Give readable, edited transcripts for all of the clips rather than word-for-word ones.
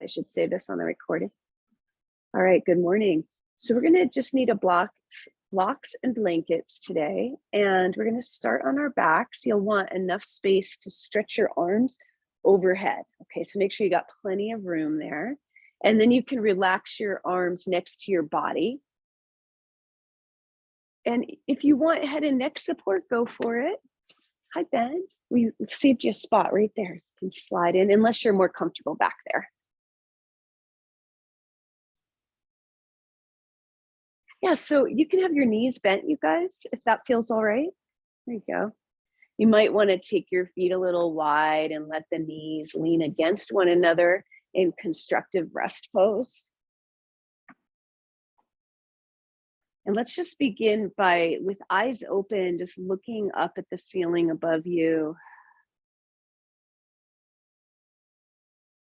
I should say this on the recording. All right, good morning. So we're gonna just need blocks and blankets today, and we're gonna start on our backs. You'll want enough space to stretch your arms overhead. Okay, so make sure you got plenty of room there. And then you can relax your arms next to your body. And if you want head and neck support, go for it. Hi, Ben. We saved you a spot right there. You can slide in, unless you're more comfortable back there. Yeah, so you can have your knees bent, you guys, if that feels all right. There you go. You might want to take your feet a little wide and let the knees lean against one another in constructive rest pose. And let's just begin with eyes open, just looking up at the ceiling above you.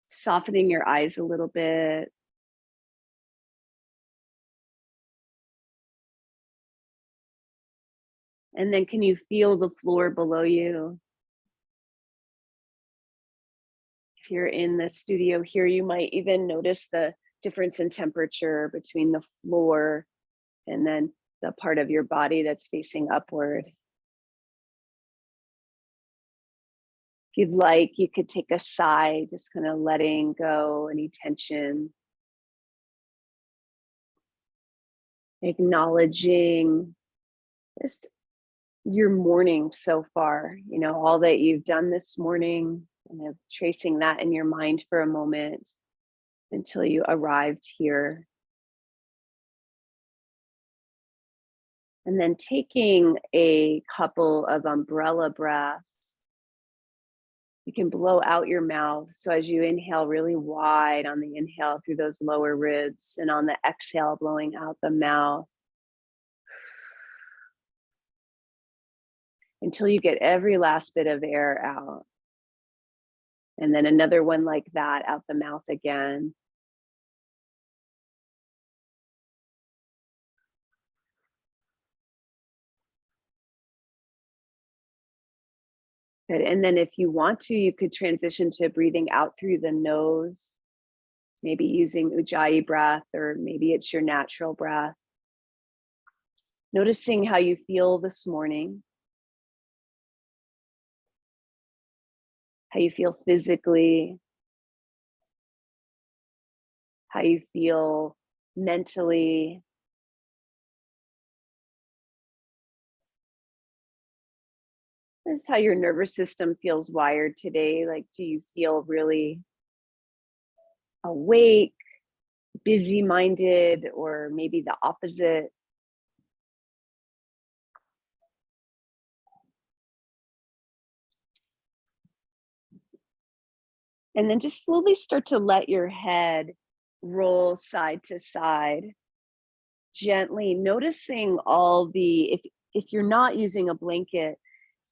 Softening your eyes a little bit. And then can you feel the floor below you? If you're in the studio here, you might even notice the difference in temperature between the floor and then the part of your body that's facing upward. If you'd like, you could take a sigh, just kind of letting go any tension. Acknowledging just your morning so far, all that you've done this morning, tracing that in your mind for a moment until you arrived here. And then taking a couple of umbrella breaths, you can blow out your mouth. So as you inhale really wide on the inhale through those lower ribs, and on the exhale, blowing out the mouth until you get every last bit of air out. And then another one like that out the mouth again. Good. And then if you want to, you could transition to breathing out through the nose, maybe using Ujjayi breath, or maybe it's your natural breath. Noticing how you feel this morning, how you feel physically, how you feel mentally. This is how your nervous system feels wired today. Like, do you feel really awake, busy-minded, or maybe the opposite? And then just slowly start to let your head roll side to side, gently noticing if you're not using a blanket,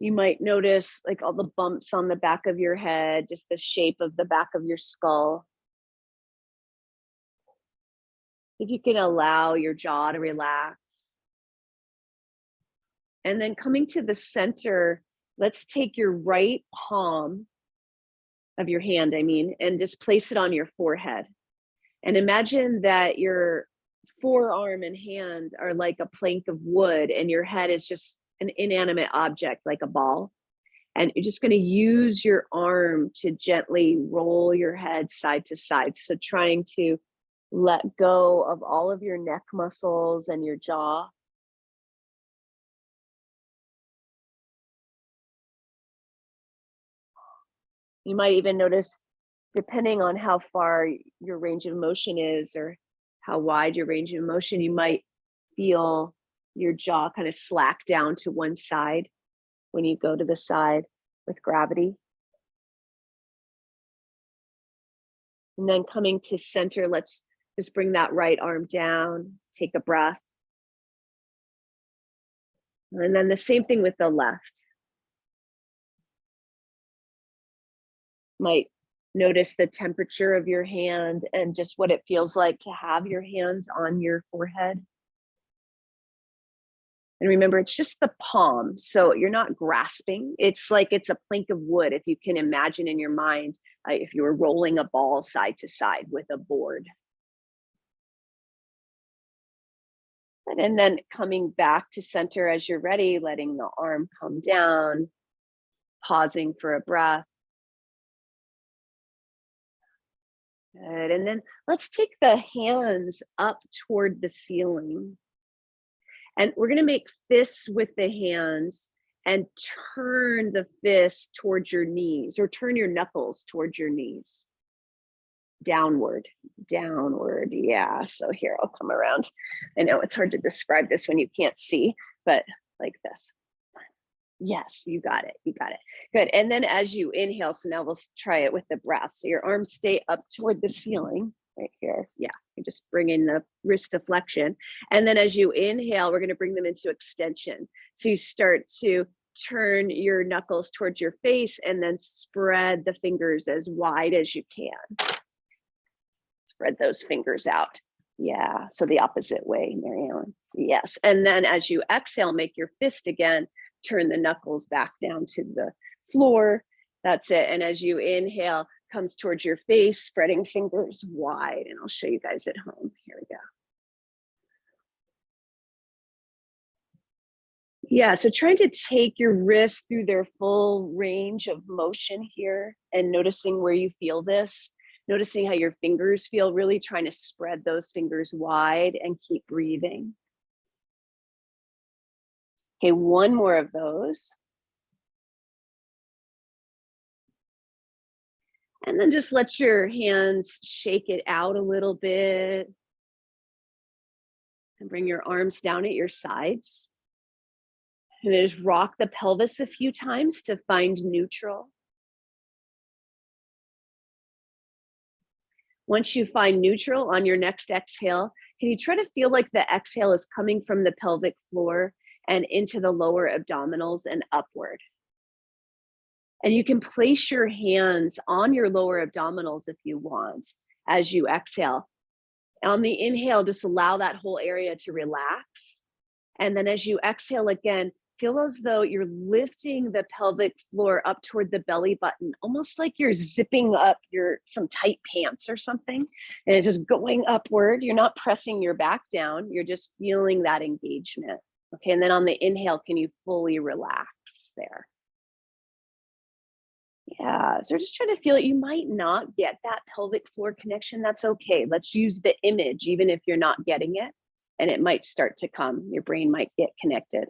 you might notice like all the bumps on the back of your head, just the shape of the back of your skull. If you can allow your jaw to relax. And then coming to the center, let's take your right palm of your hand, and just place it on your forehead. And imagine that your forearm and hand are like a plank of wood, and your head is just an inanimate object like a ball. And you're just going to use your arm to gently roll your head side to side. So trying to let go of all of your neck muscles and your jaw. You might even notice, depending on how far your range of motion is or how wide your range of motion, you might feel your jaw kind of slack down to one side when you go to the side with gravity. And then coming to center, let's just bring that right arm down, take a breath. And then the same thing with the left. Might notice the temperature of your hand and just what it feels like to have your hands on your forehead. And remember, it's just the palm. So you're not grasping. It's like it's a plank of wood. If you can imagine in your mind, if you were rolling a ball side to side with a board. And then coming back to center as you're ready, letting the arm come down, pausing for a breath. Good. And then let's take the hands up toward the ceiling. And we're going to make fists with the hands and turn the fist towards your knees, or turn your knuckles towards your knees. Downward, downward. Yeah. So here, I'll come around. I know it's hard to describe this when you can't see, but like this. Yes, you got it. You got it. Good. And then as you inhale, so now we'll try it with the breath. So your arms stay up toward the ceiling right here. Yeah. You just bring in the wrist deflection. And then as you inhale, we're going to bring them into extension. So you start to turn your knuckles towards your face and then spread the fingers as wide as you can. Spread those fingers out. Yeah. So the opposite way, Mary Ellen. Yes. And then as you exhale, make your fist again. Turn the knuckles back down to the floor. That's it. And as you inhale, comes towards your face, spreading fingers wide. And I'll show you guys at home. Here we go. Yeah, so trying to take your wrists through their full range of motion here and noticing where you feel this, noticing how your fingers feel, really trying to spread those fingers wide and keep breathing. Okay, one more of those. And then just let your hands shake it out a little bit. And bring your arms down at your sides. And just rock the pelvis a few times to find neutral. Once you find neutral on your next exhale, can you try to feel like the exhale is coming from the pelvic floor and into the lower abdominals and upward? And you can place your hands on your lower abdominals if you want as you exhale. On the inhale, just allow that whole area to relax. And then as you exhale again, feel as though you're lifting the pelvic floor up toward the belly button, almost like you're zipping up some tight pants or something. And it's just going upward. You're not pressing your back down. You're just feeling that engagement. Okay, and then on the inhale, can you fully relax there? Yeah, so we're just trying to feel it. You might not get that pelvic floor connection. That's okay. Let's use the image, even if you're not getting it, and it might start to come. Your brain might get connected.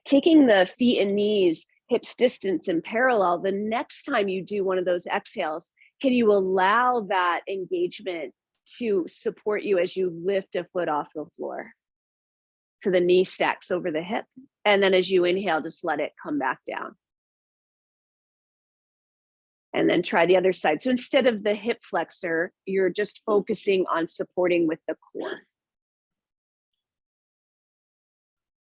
Taking the feet and knees, hips distance and parallel, the next time you do one of those exhales, can you allow that engagement to support you as you lift a foot off the floor? So the knee stacks over the hip. And then as you inhale, just let it come back down. And then try the other side. So instead of the hip flexor, you're just focusing on supporting with the core.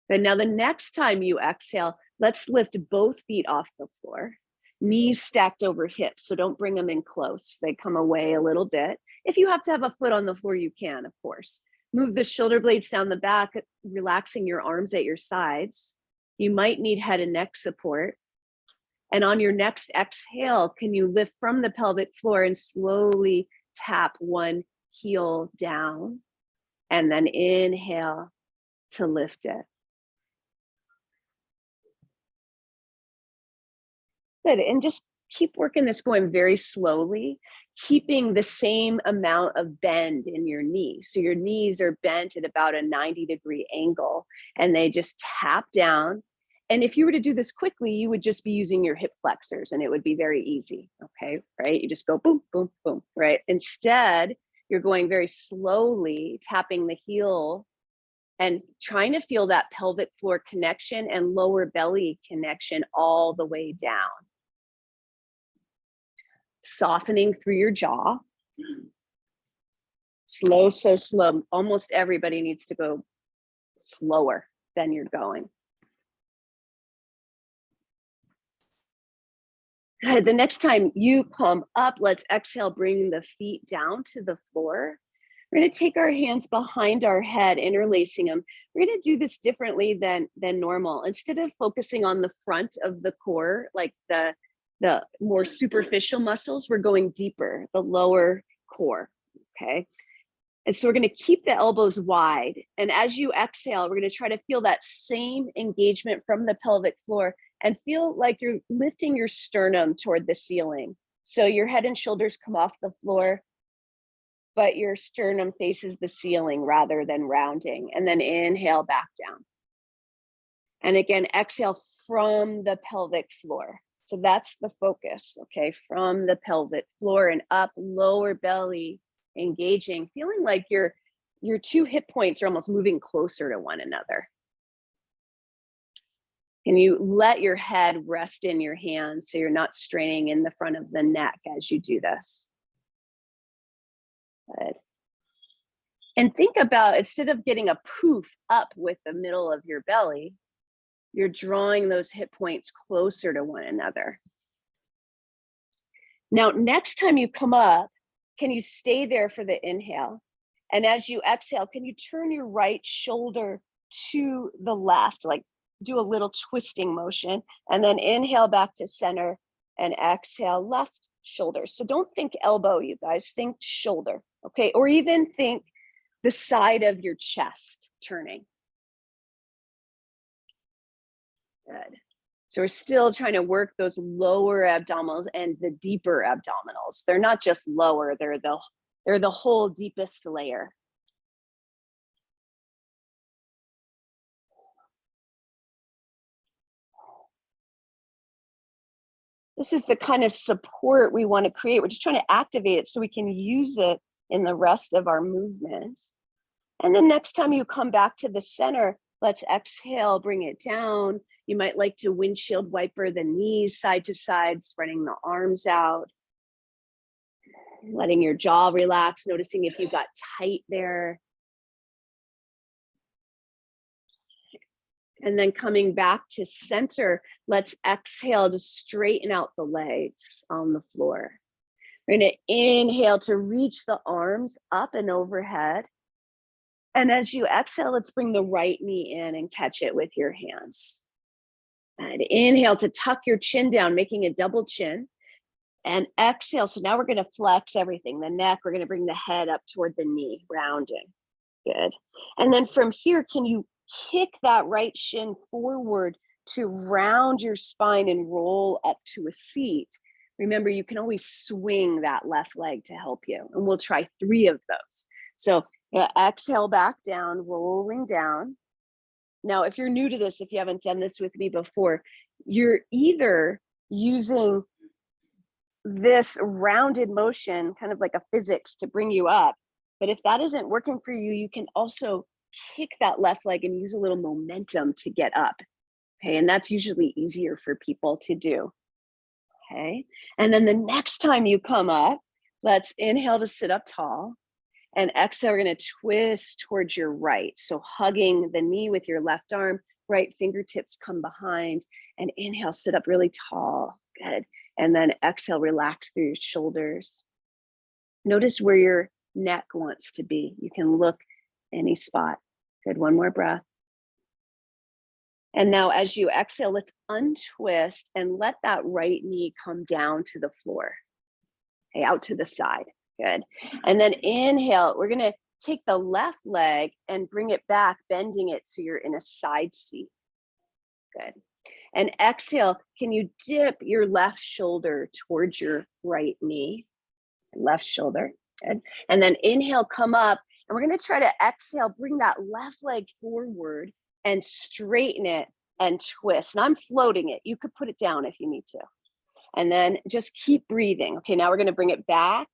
Then now the next time you exhale, let's lift both feet off the floor. Knees stacked over hips, so don't bring them in close. They come away a little bit. If you have to have a foot on the floor, you can, of course. Move the shoulder blades down the back, relaxing your arms at your sides. You might need head and neck support. And on your next exhale, can you lift from the pelvic floor and slowly tap one heel down, and then inhale to lift it. Good, and just keep working this going very slowly, keeping the same amount of bend in your knee. So your knees are bent at about a 90-degree angle, and they just tap down. And if you were to do this quickly, you would just be using your hip flexors and it would be very easy, okay, right? You just go boom, boom, boom, right? Instead, you're going very slowly, tapping the heel and trying to feel that pelvic floor connection and lower belly connection all the way down. Softening through your jaw. Slow, so slow. Almost everybody needs to go slower than you're going. Good. The next time you come up, let's exhale, bring the feet down to the floor. We're going to take our hands behind our head, interlacing them. We're going to do this differently than normal. Instead of focusing on the front of the core, like the more superficial muscles, we're going deeper, the lower core, okay? And so we're going to keep the elbows wide. And as you exhale, we're going to try to feel that same engagement from the pelvic floor and feel like you're lifting your sternum toward the ceiling. So your head and shoulders come off the floor, but your sternum faces the ceiling rather than rounding. And then inhale back down. And again, exhale from the pelvic floor. So that's the focus, okay? From the pelvic floor and up, lower belly engaging, feeling like your two hip points are almost moving closer to one another. Can you let your head rest in your hands so you're not straining in the front of the neck as you do this? Good. And think about, instead of getting a poof up with the middle of your belly, you're drawing those hip points closer to one another. Now, next time you come up, can you stay there for the inhale? And as you exhale, can you turn your right shoulder to the left, like do a little twisting motion, and then inhale back to center and exhale left shoulder. So don't think elbow, you guys, think shoulder, okay? Or even think the side of your chest turning. Good. So we're still trying to work those lower abdominals and the deeper abdominals. They're not just lower, they're the whole deepest layer. This is the kind of support we want to create. We're just trying to activate it so we can use it in the rest of our movement. And then next time you come back to the center, let's exhale, bring it down. You might like to windshield wiper the knees side to side, spreading the arms out, letting your jaw relax, noticing if you got tight there. And then coming back to center, let's exhale to straighten out the legs on the floor. We're going to inhale to reach the arms up and overhead. And as you exhale, let's bring the right knee in and catch it with your hands. And inhale to tuck your chin down, making a double chin. And exhale. So now we're going to flex everything. The neck, we're going to bring the head up toward the knee, rounding. Good. And then from here, can you kick that right shin forward to round your spine and roll up to a seat? Remember, you can always swing that left leg to help you. And we'll try 3 of those. So exhale back down, rolling down. Now, if you're new to this, if you haven't done this with me before, you're either using this rounded motion, kind of like a physics, to bring you up. But if that isn't working for you, you can also kick that left leg and use a little momentum to get up. Okay, and that's usually easier for people to do. Okay, and then the next time you come up, let's inhale to sit up tall. And exhale, we're going to twist towards your right. So hugging the knee with your left arm, right fingertips come behind, and inhale, sit up really tall. Good. And then exhale, relax through your shoulders. Notice where your neck wants to be. You can look any spot. Good. One more breath. And now as you exhale, let's untwist and let that right knee come down to the floor. Okay, out to the side. Good. And then inhale, we're going to take the left leg and bring it back, bending it so you're in a side seat. Good. And exhale, can you dip your left shoulder towards your right knee? Left shoulder. Good. And then inhale, come up. And we're going to try to exhale, bring that left leg forward and straighten it and twist. And I'm floating it. You could put it down if you need to. And then just keep breathing. Okay, now we're going to bring it back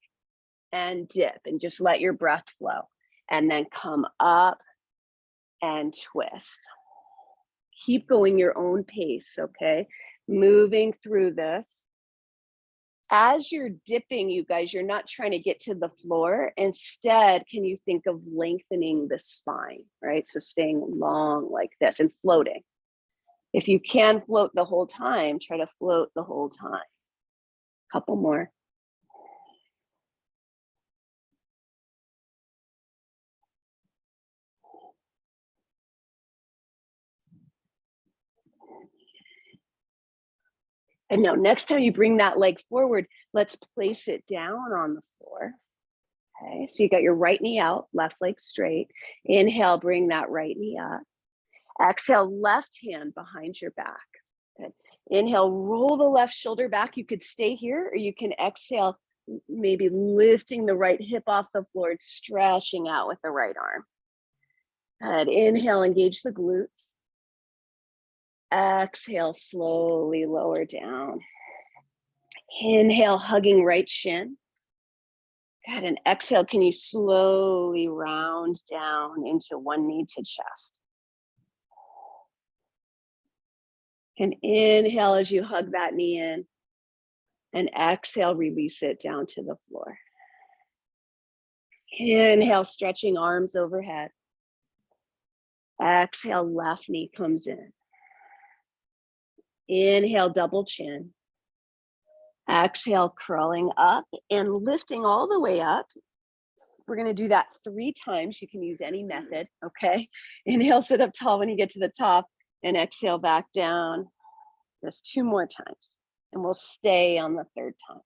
and dip and just let your breath flow. And then come up and twist. Keep going your own pace, okay? Moving through this. As you're dipping, you guys, you're not trying to get to the floor. Instead, can you think of lengthening the spine, right? So staying long like this and floating. If you can float the whole time, try to float the whole time. Couple more. And now next time you bring that leg forward, let's place it down on the floor. Okay, so you got your right knee out, left leg straight. Inhale, bring that right knee up. Exhale, left hand behind your back. Good. Inhale, roll the left shoulder back. You could stay here, or you can exhale, maybe lifting the right hip off the floor and stretching out with the right arm. Good. Inhale, engage the glutes. Exhale, slowly lower down. Inhale, hugging right shin. Good, and exhale, can you slowly round down into one knee to chest? And inhale as you hug that knee in, and exhale, release it down to the floor. Inhale, stretching arms overhead. Exhale, left knee comes in. Inhale, double chin. Exhale, curling up and lifting all the way up. We're going to do that 3 times. You can use any method, okay? Inhale, sit up tall when you get to the top, and exhale back down. Just 2 more times, and we'll stay on the 3rd time.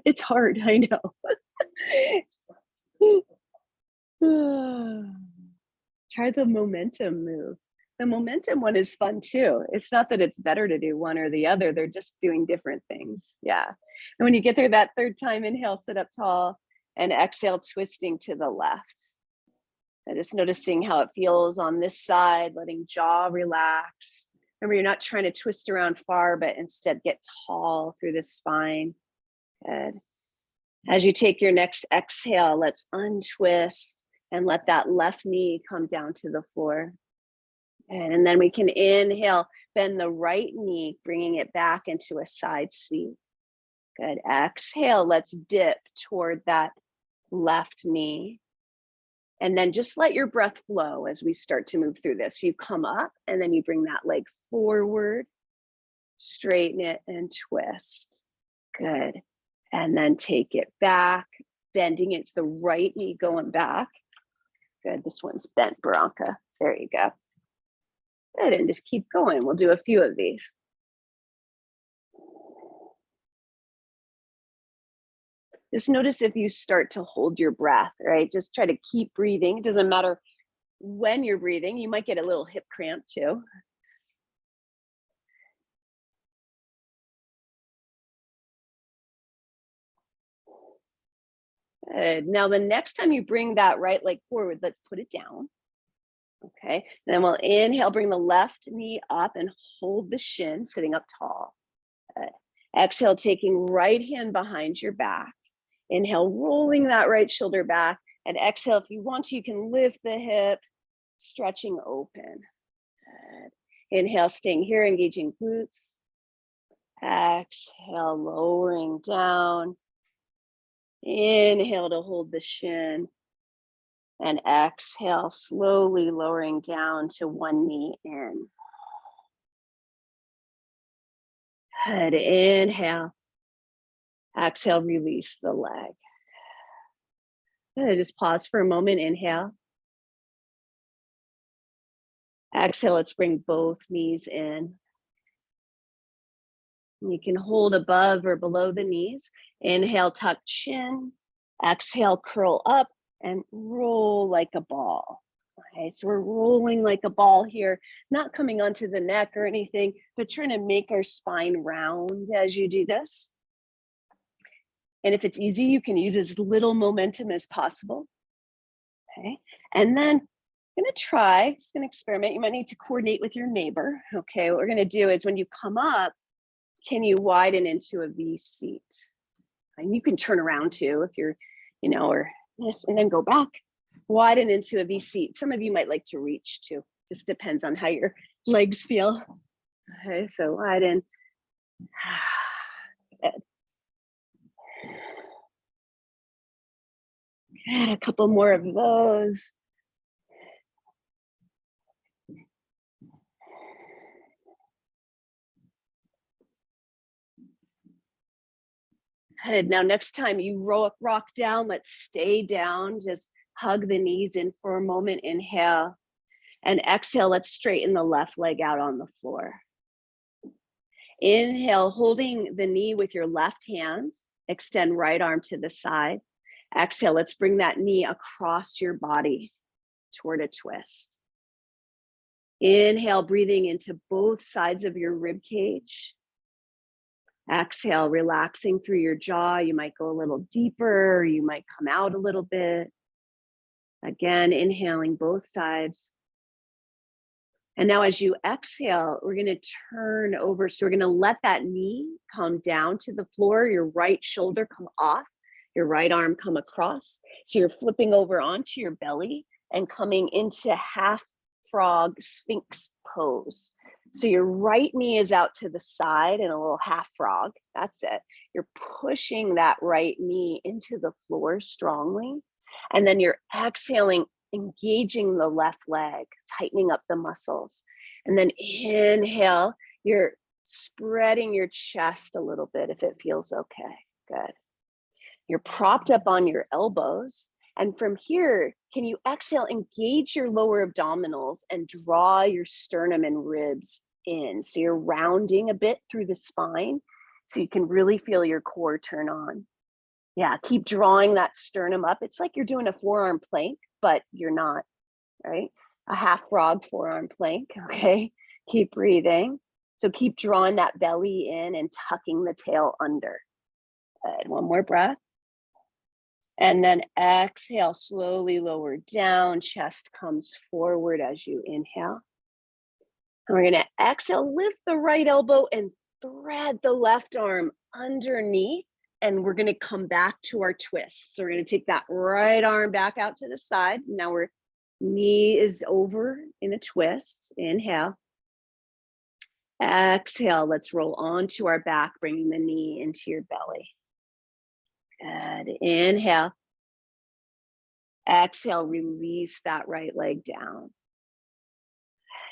It's hard, I know. Try the momentum move. The momentum one is fun too. It's not that it's better to do one or the other. They're just doing different things. Yeah. And when you get there that 3rd time, inhale, sit up tall, and exhale, twisting to the left. And just noticing how it feels on this side, letting jaw relax. Remember, you're not trying to twist around far, but instead get tall through the spine. Good. As you take your next exhale, let's untwist and let that left knee come down to the floor. And then we can inhale, bend the right knee, bringing it back into a side seat. Good. Exhale, let's dip toward that left knee. And then just let your breath flow as we start to move through this. You come up and then you bring that leg forward, straighten it and twist. Good. And then take it back, bending it's the right knee going back. Good. This one's bent, Baranka. There you go. Good. And just keep going. We'll do a few of these. Just notice if you start to hold your breath, right? Just try to keep breathing. It doesn't matter when you're breathing. You might get a little hip cramp too. Good. Now, the next time you bring that right leg forward, let's put it down. Okay. Then we'll inhale, bring the left knee up and hold the shin, sitting up tall. Good. Exhale, taking right hand behind your back. Inhale, rolling that right shoulder back. And exhale, if you want to, you can lift the hip, stretching open. Good. Inhale, staying here, engaging glutes. Exhale, lowering down. Inhale to hold the shin. And exhale, slowly lowering down to one knee in. Good. Inhale. Exhale, release the leg. Good. Just pause for a moment. Inhale. Exhale, let's bring both knees in. You can hold above or below the knees. Inhale, tuck chin. Exhale, curl up and roll like a ball. Okay, so we're rolling like a ball here, not coming onto the neck or anything, but trying to make our spine round as you do this. And if it's easy, you can use as little momentum as possible. Okay, and then I'm gonna try, just gonna experiment. You might need to coordinate with your neighbor. Okay, what we're gonna do is when you come up, can you widen into a V seat? And you can turn around too if you're, or this, and then go back, widen into a V seat. Some of you might like to reach too, just depends on how your legs feel. Okay, so widen. Good. Good, a couple more of those. Good. Now, next time you rock down, let's stay down. Just Hug the knees in for a moment, inhale. And exhale, let's straighten the left leg out on the floor. Inhale, holding the knee with your left hand, extend right arm to the side. Exhale, let's bring that knee across your body toward a twist. Inhale, breathing into both sides of your rib cage. Exhale, relaxing through your jaw. You might go a little deeper, or you might come out a little bit. Again, inhaling both sides. And now as you exhale, we're going to turn over. So we're going to let that knee come down to the floor, your right shoulder come off, your right arm come across. So you're flipping over onto your belly and coming into half frog sphinx pose. So your right knee is out to the side in a little half frog. That's it. You're pushing that right knee into the floor strongly. And then you're exhaling, engaging the left leg, tightening up the muscles. And then inhale, you're spreading your chest a little bit if it feels okay. Good. You're propped up on your elbows. And from here, can you exhale, engage your lower abdominals and draw your sternum and ribs in. So you're rounding a bit through the spine so you can really feel your core turn on. Yeah, keep drawing that sternum up. It's like you're doing a forearm plank, but you're not, right? A half frog forearm plank, okay? Keep breathing. So keep drawing that belly in and tucking the tail under. Good. One more breath. And then exhale, slowly lower down, chest comes forward as you inhale. And we're gonna exhale, lift the right elbow and thread the left arm underneath. And we're gonna come back to our twist. So we're gonna take that right arm back out to the side. Now our knee is over in a twist. Inhale. Exhale, let's roll onto our back, bringing the knee into your belly. Good. Inhale. Exhale, release that right leg down.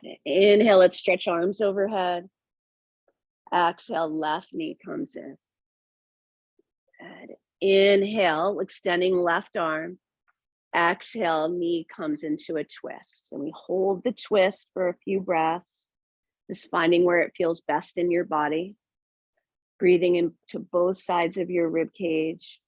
Good. Inhale, let's stretch arms overhead. Exhale, left knee comes in. Good. Inhale, extending left arm. Exhale, knee comes into a twist. And we hold the twist for a few breaths, just finding where it feels best in your body. Breathing into both sides of your rib cage.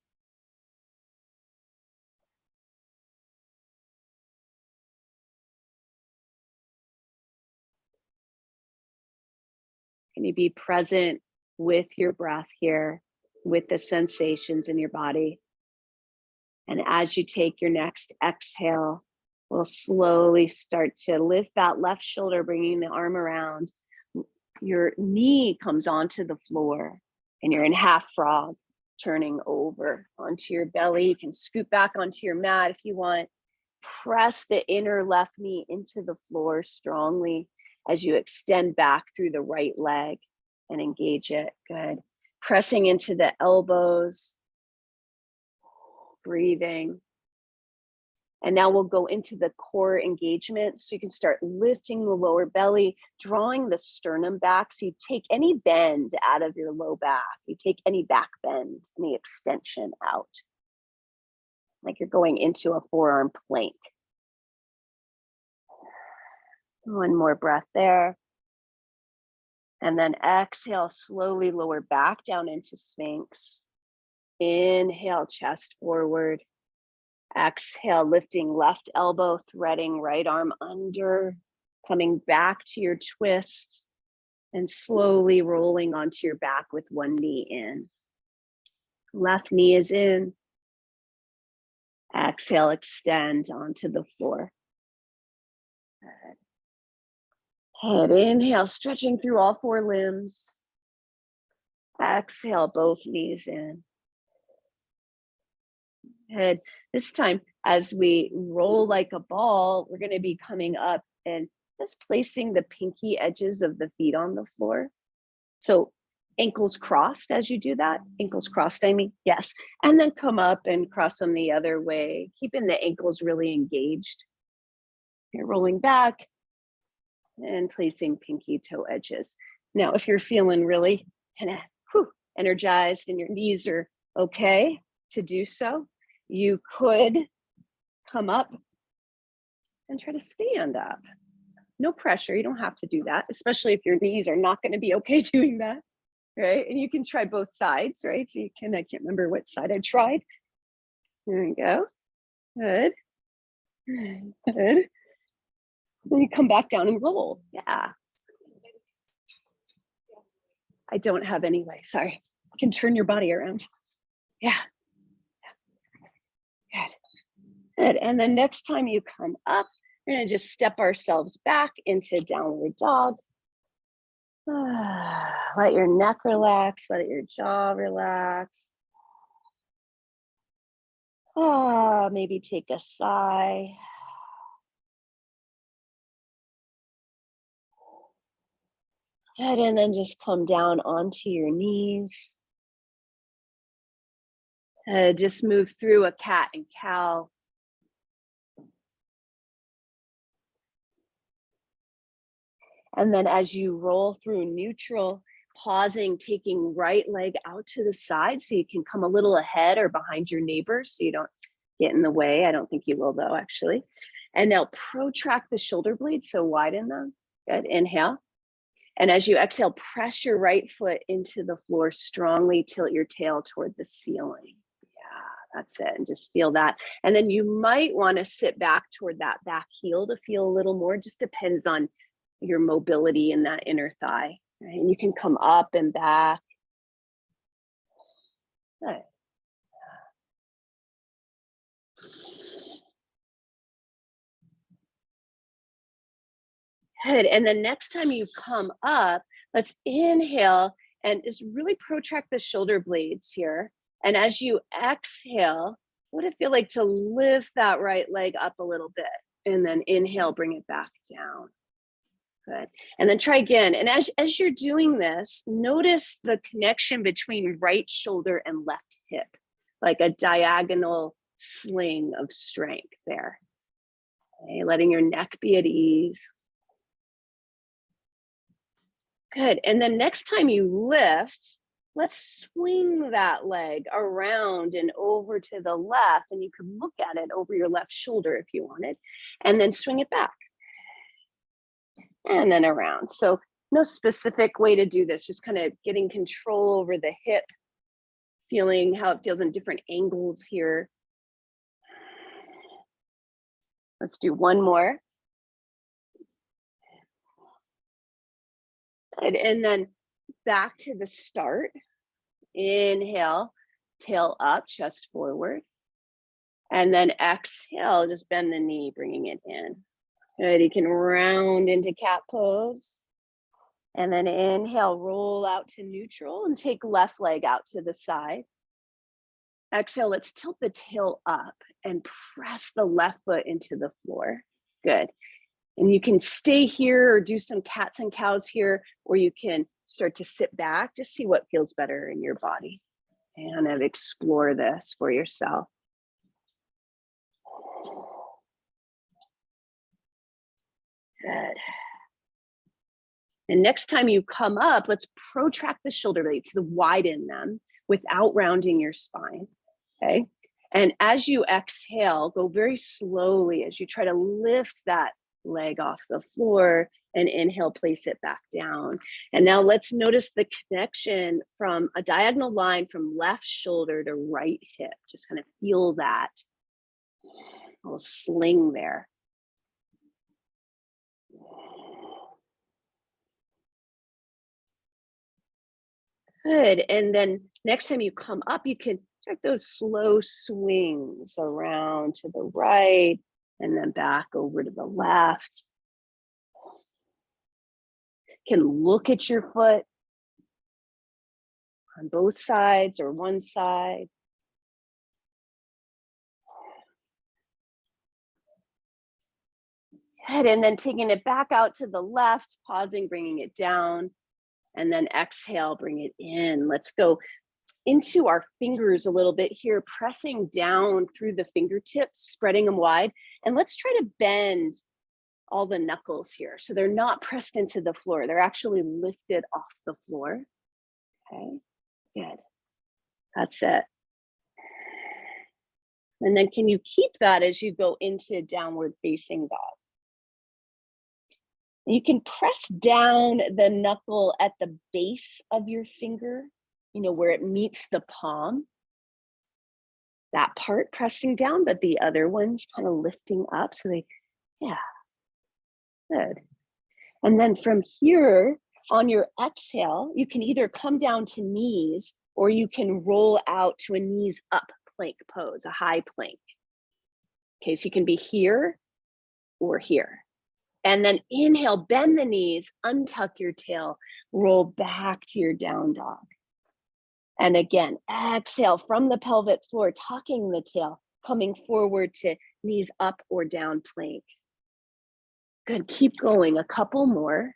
Can you be present with your breath here, with the sensations in your body? And as you take your next exhale, we'll slowly start to lift that left shoulder, bringing the arm around. Your knee comes onto the floor and you're in half frog, turning over onto your belly. You can scoot back onto your mat if you want. Press the inner left knee into the floor strongly as you extend back through the right leg and engage it. Good. Pressing into the elbows, breathing. And now we'll go into the core engagement. So you can start lifting the lower belly, drawing the sternum back. So you take any bend out of your low back. You take any back bend, any extension out. Like you're going into a forearm plank. One more breath there. And then exhale, slowly lower back down into Sphinx. Inhale, chest forward. Exhale, lifting left elbow, threading right arm under, coming back to your twist, and slowly rolling onto your back with one knee in. Left knee is in. Exhale, extend onto the floor. Head inhale, stretching through all four limbs. Exhale, both knees in. Head. This time, as we roll like a ball, we're going to be coming up and just placing the pinky edges of the feet on the floor. So ankles crossed as you do that. Ankles crossed, I mean, yes. And then come up and cross them the other way, keeping the ankles really engaged. You're rolling back and placing pinky toe edges. Now, if you're feeling really kind of energized and your knees are okay to do so, you could come up and try to stand up. No pressure, you don't have to do that, especially if your knees are not gonna be okay doing that, right? And you can try both sides, right? So you can, I can't remember what side I tried. There you go. Good. Good. Then you come back down and roll. Yeah. I don't have any way, sorry. You can turn your body around. Yeah. Good. Good. And then next time you come up, we're gonna just step ourselves back into downward dog. Let your neck relax, let your jaw relax. Maybe take a sigh. Good, and then just come down onto your knees. Just move through a cat and cow. And then as you roll through neutral, pausing, taking right leg out to the side so you can come a little ahead or behind your neighbor so you don't get in the way. I don't think you will though, actually. And now protract the shoulder blades, so widen them. Good, inhale. And as you exhale, press your right foot into the floor strongly, tilt your tail toward the ceiling. Yeah, that's it, and just feel that. And then you might wanna sit back toward that back heel to feel a little more, just depends on your mobility in that inner thigh, right? And you can come up and back. Good. Good, and then next time you come up, let's inhale and just really protract the shoulder blades here. And as you exhale, what would it feel like to lift that right leg up a little bit? And then inhale, bring it back down. Good. And then try again. And as you're doing this, notice the connection between right shoulder and left hip, like a diagonal sling of strength there. Okay, letting your neck be at ease. Good. And then next time you lift, let's swing that leg around and over to the left. And you can look at it over your left shoulder if you wanted, and then swing it back. And then around. So no specific way to do this, just kind of getting control over the hip, feeling how it feels in different angles here. Let's do one more. Good. And then back to the start. Inhale, tail up, chest forward. And then exhale, just bend the knee, bringing it in. Good, you can round into cat pose. And then inhale, roll out to neutral and take left leg out to the side. Exhale, let's tilt the tail up and press the left foot into the floor. Good. And you can stay here or do some cats and cows here, or you can start to sit back, just see what feels better in your body and explore this for yourself. Good. And next time you come up, let's protract the shoulder blades, widen them without rounding your spine, okay? And as you exhale, go very slowly as you try to lift that leg off the floor and inhale, place it back down. And now let's notice the connection from a diagonal line from left shoulder to right hip. Just kind of feel that little sling there. Good, and then next time you come up, you can take those slow swings around to the right and then back over to the left. You can look at your foot on both sides or one side. Good, and then taking it back out to the left, pausing, bringing it down. And then exhale, bring it in. Let's go into our fingers a little bit here, pressing down through the fingertips, spreading them wide. And let's try to bend all the knuckles here. So they're not pressed into the floor. They're actually lifted off the floor. Okay, good. That's it. And then can you keep that as you go into downward facing dog? You can press down the knuckle at the base of your finger, where it meets the palm. That part pressing down, but the other one's kind of lifting up. So yeah, good. And then from here, on your exhale, you can either come down to knees or you can roll out to a knees up plank pose, a high plank. Okay, so you can be here or here. And then inhale, bend the knees, untuck your tail, roll back to your down dog. And again, exhale from the pelvic floor, tucking the tail, coming forward to knees up or down plank. Good, keep going, a couple more.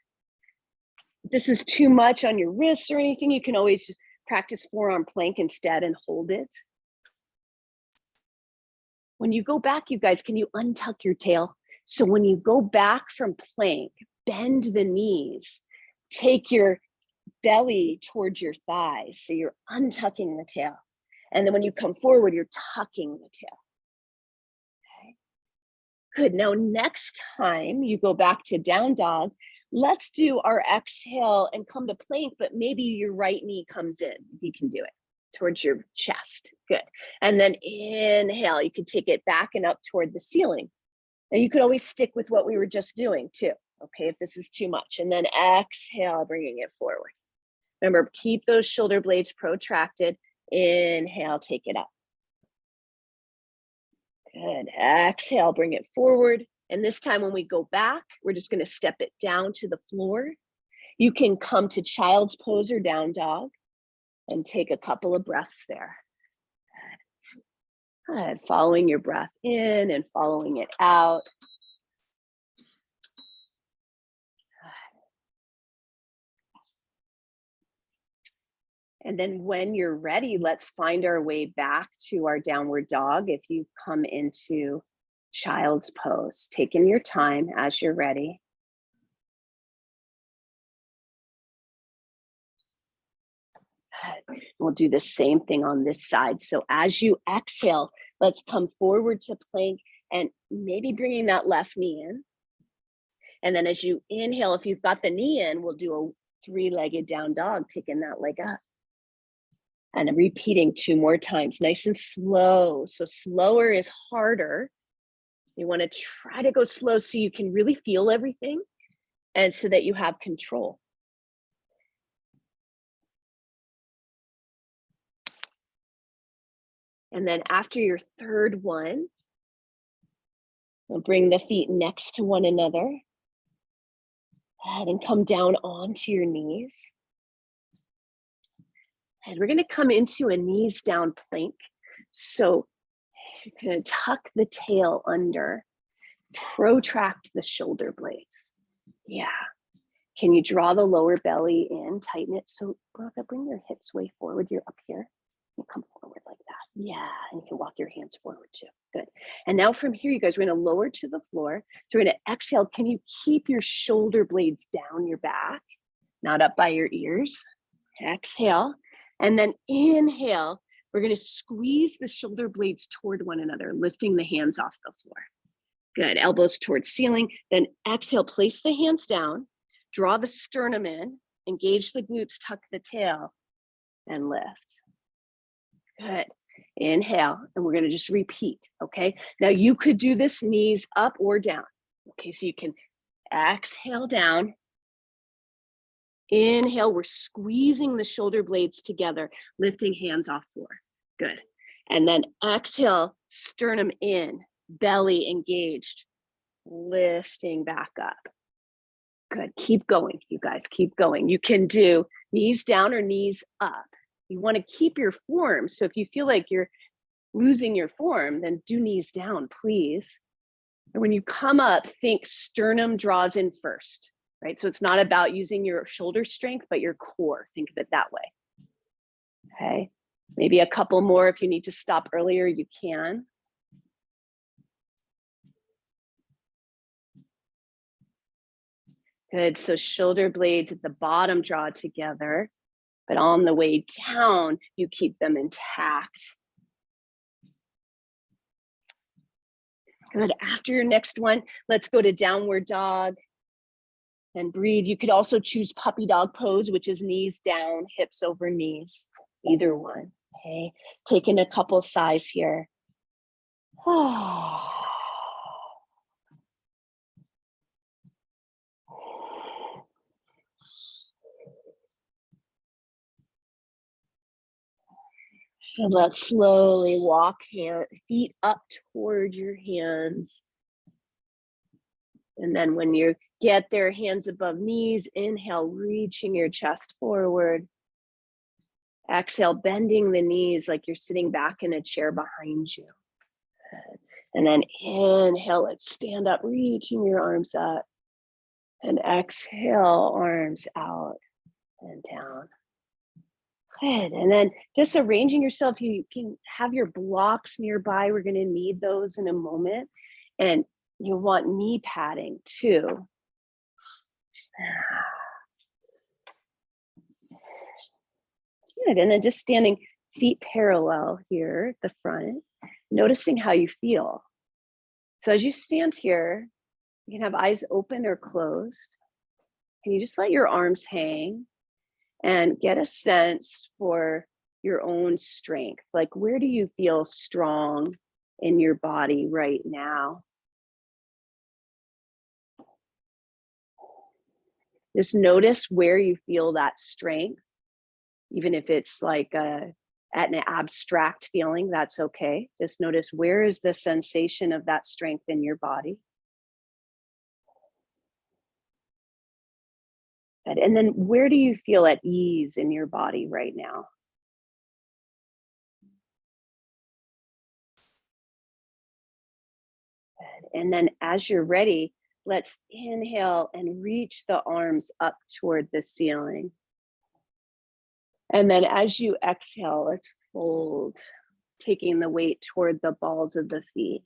If this is too much on your wrists or anything, you can always just practice forearm plank instead and hold it. When you go back, you guys, can you untuck your tail? So when you go back from plank, bend the knees, take your belly towards your thighs. So you're untucking the tail. And then when you come forward, you're tucking the tail. Okay. Good. Now, next time you go back to down dog, let's do our exhale and come to plank, but maybe your right knee comes in. You can do it towards your chest. Good. And then inhale, you can take it back and up toward the ceiling. And you could always stick with what we were just doing too, okay, if this is too much. And then exhale, bringing it forward. Remember, keep those shoulder blades protracted. Inhale, take it up. Good. Exhale, bring it forward. And this time when we go back, we're just going to step it down to the floor. You can come to child's pose or down dog and take a couple of breaths there. Good. Following your breath in and following it out. And then when you're ready, let's find our way back to our downward dog. If you come into child's pose, taking your time as you're ready. We'll do the same thing on this side. So as you exhale, let's come forward to plank and maybe bringing that left knee in. And then as you inhale, if you've got the knee in, we'll do a three-legged down dog, taking that leg up. And I'm repeating 2 more times, nice and slow. So slower is harder. You want to try to go slow so you can really feel everything and so that you have control. And then after your third one, we'll bring the feet next to one another and come down onto your knees. And we're going to come into a knees down plank. So you're going to tuck the tail under, protract the shoulder blades. Yeah. Can you draw the lower belly in, tighten it? So bring your hips way forward. You're up here. You come forward like that. Yeah, and you can walk your hands forward too. Good. And now from here, you guys, we're going to lower to the floor. So we're going to exhale. Can you keep your shoulder blades down your back, not up by your ears? Exhale. And then inhale. We're going to squeeze the shoulder blades toward one another, lifting the hands off the floor. Good. Elbows towards ceiling. Then exhale, place the hands down, draw the sternum in, engage the glutes, tuck the tail, and lift. Good. Inhale, and we're going to just repeat, okay? Now you could do this knees up or down. Okay, so you can exhale down. Inhale, we're squeezing the shoulder blades together, lifting hands off floor. Good. And then exhale, sternum in, belly engaged, lifting back up. Good. Keep going, you guys. Keep going. You can do knees down or knees up. You want to keep your form. So if you feel like you're losing your form, then do knees down, please. And when you come up, think sternum draws in first, right? So it's not about using your shoulder strength, but your core. Think of it that way. Okay. Maybe a couple more. If you need to stop earlier, you can. Good. So shoulder blades at the bottom draw together. But on the way down, you keep them intact. Good. After your next one, let's go to downward dog and breathe. You could also choose puppy dog pose, which is knees down, hips over knees, either one. Okay, taking a couple sighs here. And let's slowly walk feet up toward your hands. And then when you get there, hands above knees, inhale, reaching your chest forward. Exhale, bending the knees like you're sitting back in a chair behind you. And then inhale, let's stand up, reaching your arms up. And exhale, arms out and down. Good. And then just arranging yourself, you can have your blocks nearby. We're going to need those in a moment. And you want knee padding too. Good. And then just standing feet parallel here at the front, noticing how you feel. So as you stand here, you can have eyes open or closed. And you just let your arms hang and get a sense for your own strength. Like, where do you feel strong in your body right now? Just notice where you feel that strength, even if it's like at an abstract feeling, that's okay. Just notice, where is the sensation of that strength in your body? And then where do you feel at ease in your body right now? And then as you're ready, let's inhale and reach the arms up toward the ceiling. And then as you exhale, let's fold, taking the weight toward the balls of the feet.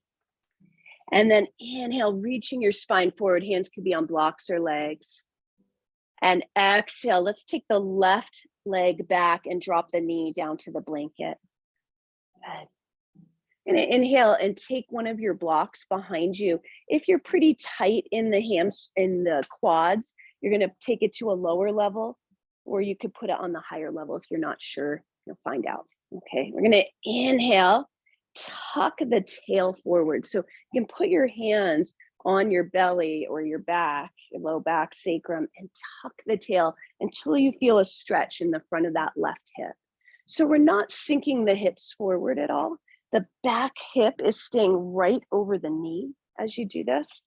And then inhale, reaching your spine forward. Hands could be on blocks or legs. And exhale, let's take the left leg back and drop the knee down to the blanket. Good. And inhale and take one of your blocks behind you. If you're pretty tight in the quads, you're going to take it to a lower level, or you could put it on the higher level if you're not sure. You'll find out. Okay, we're going to inhale, tuck the tail forward. So you can put your hands on your belly or your back, your low back, sacrum, and tuck the tail until you feel a stretch in the front of that left hip. So we're not sinking the hips forward at all. The back hip is staying right over the knee as you do this.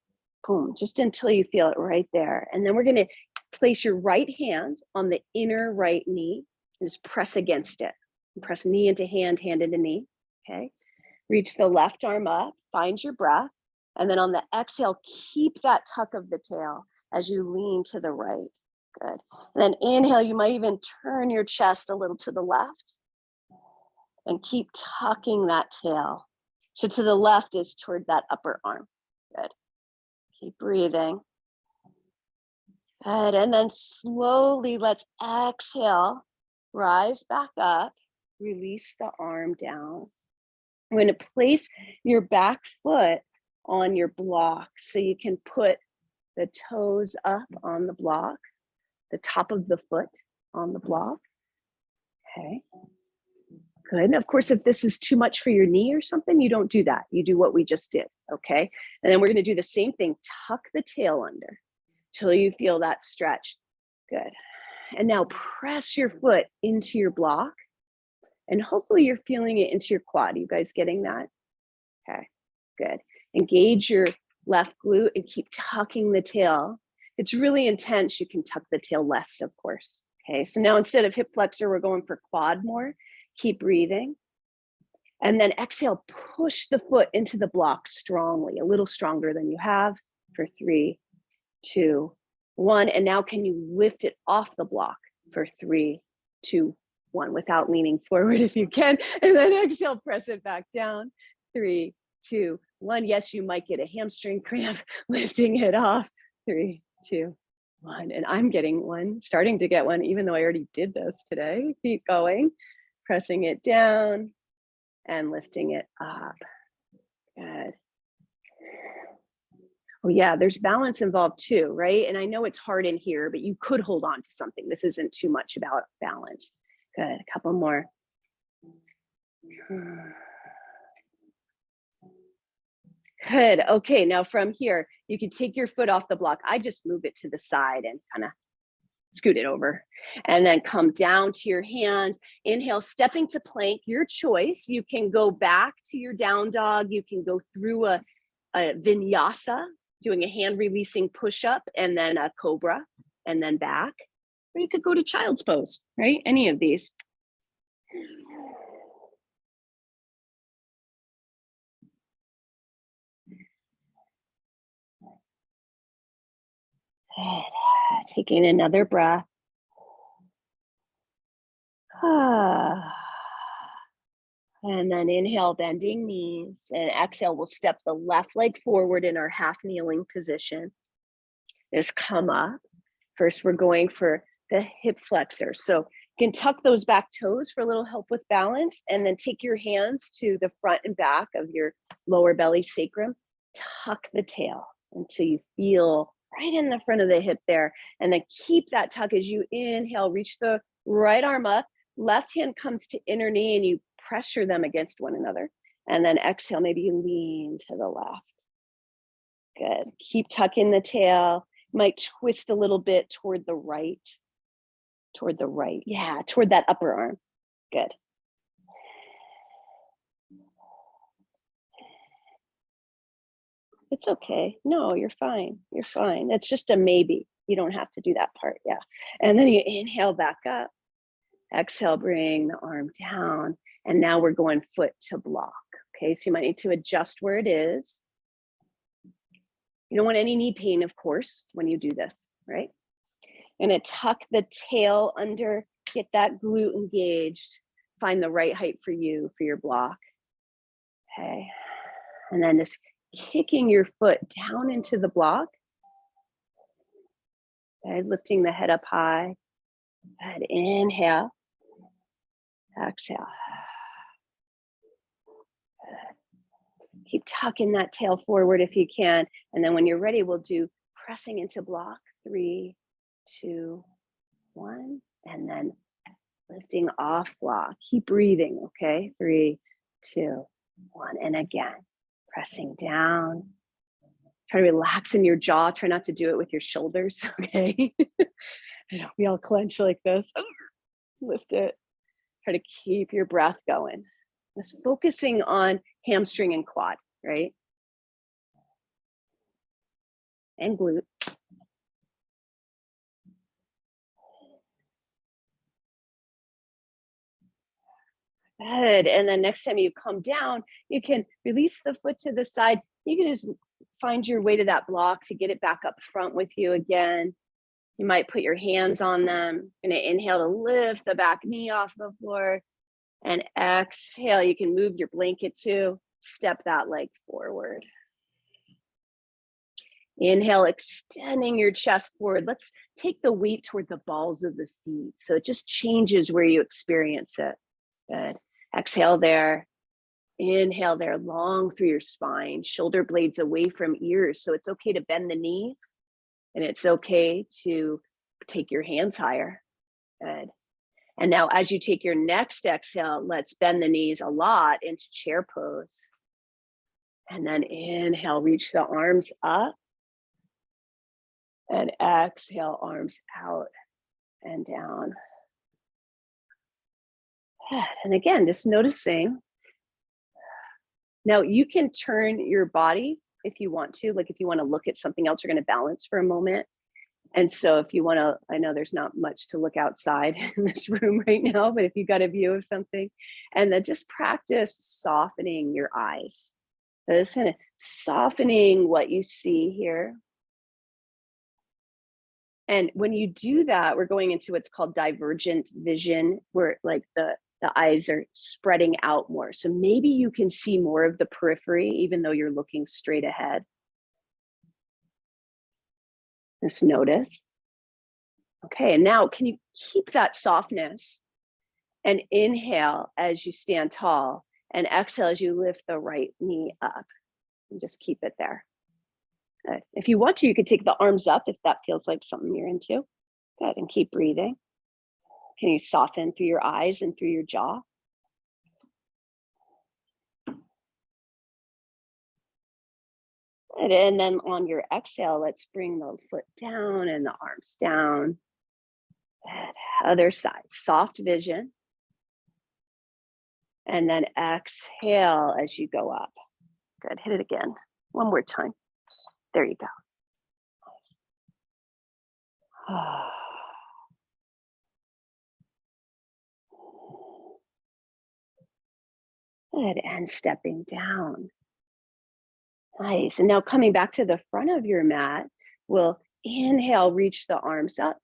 Boom, just until you feel it right there. And then we're going to place your right hand on the inner right knee and just press against it. And press knee into hand, hand into knee. Okay. Reach the left arm up, find your breath. And then on the exhale, keep that tuck of the tail as you lean to the right. Good. And then inhale, you might even turn your chest a little to the left. And keep tucking that tail. So to the left is toward that upper arm. Good. Keep breathing. Good. And then slowly let's exhale. Rise back up. Release the arm down. I'm going to place your back foot on your block so you can put the toes up on the block, the top of the foot on the block. Okay. Good. And of course, if this is too much for your knee or something, you don't do that. You do what we just did. Okay. And then we're going to do the same thing. Tuck the tail under till you feel that stretch. Good. And now press your foot into your block. And hopefully you're feeling it into your quad. You guys getting that? Okay. Good. Engage your left glute and keep tucking the tail. It's really intense. You can tuck the tail less, of course. Okay. So now instead of hip flexor, we're going for quad more. Keep breathing. And then exhale, push the foot into the block strongly, a little stronger than you have for 3, 2, 1. And now can you lift it off the block for 3, 2, 1 without leaning forward if you can. And then exhale, press it back down. 3, 2, 1. Yes, you might get a hamstring cramp lifting it off. 3, 2, 1. And I'm getting one, starting to get one, even though I already did this today. Keep going. Pressing it down and lifting it up. Good. Oh yeah, there's balance involved too, right? And I know it's hard in here, but you could hold on to something. This isn't too much about balance. Good, a couple more. Good, okay, now from here, you can take your foot off the block. I just move it to the side and kind of scoot it over, and then come down to your hands. Inhale, stepping to plank, your choice. You can go back to your down dog. You can go through a vinyasa, doing a hand releasing push-up, and then a cobra, and then back. Or you could go to child's pose, right? Any of these. Taking another breath. And then inhale, bending knees, and exhale, we'll step the left leg forward in our half kneeling position. Just come up. First, we're going for the hip flexor. So you can tuck those back toes for a little help with balance, and then take your hands to the front and back of your lower belly sacrum. Tuck the tail until you feel right in the front of the hip there. And then keep that tuck as you inhale, reach the right arm up, left hand comes to inner knee, and you pressure them against one another. And then exhale, maybe you lean to the left. Good. Keep tucking the tail. Might twist a little bit toward the right. Toward the right. Yeah, toward that upper arm. Good. It's okay. No, you're fine. You're fine. It's just a maybe. You don't have to do that part. Yeah. And then you inhale back up. Exhale, bring the arm down. And now we're going foot to block. Okay, so you might need to adjust where it is. You don't want any knee pain, of course, when you do this, right? And tuck the tail under, get that glute engaged, find the right height for you, for your block. Okay, and then just kicking your foot down into the block. Okay, lifting the head up high. Good, inhale. Exhale. Keep tucking that tail forward if you can. And then when you're ready, we'll do pressing into block. 3, 2, 1. And then lifting off block. Keep breathing, okay? 3, 2, 1. And again, pressing down. Try to relax in your jaw. Try not to do it with your shoulders, okay? We all clench like this. Lift it. Try to keep your breath going. Just focusing on hamstring and quad, right? And glute. Good. And then next time you come down, you can release the foot to the side. You can just find your way to that block to get it back up front with you again. You might put your hands on them. Gonna inhale to lift the back knee off the floor. And exhale, you can move your blanket too. Step that leg forward. Inhale, extending your chest forward. Let's take the weight toward the balls of the feet. So it just changes where you experience it. Good. Exhale there. Inhale there, long through your spine, shoulder blades away from ears. So it's okay to bend the knees, and it's okay to take your hands higher. Good. And now as you take your next exhale, let's bend the knees a lot into chair pose. And then inhale, reach the arms up. And exhale, arms out and down. And again, just noticing. Now you can turn your body if you want to, like if you want to look at something else, you're going to balance for a moment. And so if you want to, I know there's not much to look outside in this room right now, but if you got a view of something, and then just practice softening your eyes. So just kind of softening what you see here. And when you do that, we're going into what's called divergent vision, where like the eyes are spreading out more. So maybe you can see more of the periphery, even though you're looking straight ahead. Just notice. Okay, and now can you keep that softness and inhale as you stand tall and exhale as you lift the right knee up, and just keep it there. Good. If you want to, you could take the arms up if that feels like something you're into. Good, and keep breathing. Can you soften through your eyes and through your jaw? Good. And then on your exhale, let's bring the foot down and the arms down. Good. Other side, soft vision. And then exhale as you go up. Good, hit it again. One more time. There you go. Nice. Good, and stepping down. Nice, and now coming back to the front of your mat, we'll inhale, reach the arms up,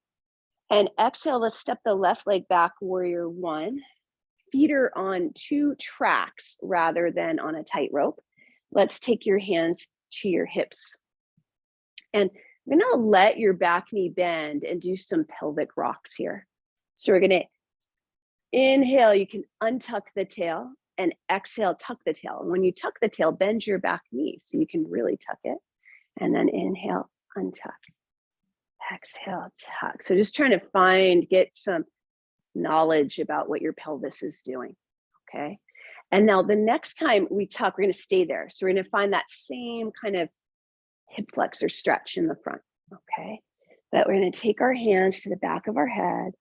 and exhale, let's step the left leg back, warrior one. Feet are on 2 tracks rather than on a tightrope. Let's take your hands to your hips. And I'm gonna let your back knee bend and do some pelvic rocks here. So we're gonna inhale, you can untuck the tail, and exhale, tuck the tail. And when you tuck the tail, bend your back knee so you can really tuck it. And then inhale, untuck. Exhale, tuck. So just trying to get some knowledge about what your pelvis is doing, okay? And now the next time we tuck, we're gonna stay there. So we're gonna find that same kind of hip flexor stretch in the front, okay? But we're gonna take our hands to the back of our head,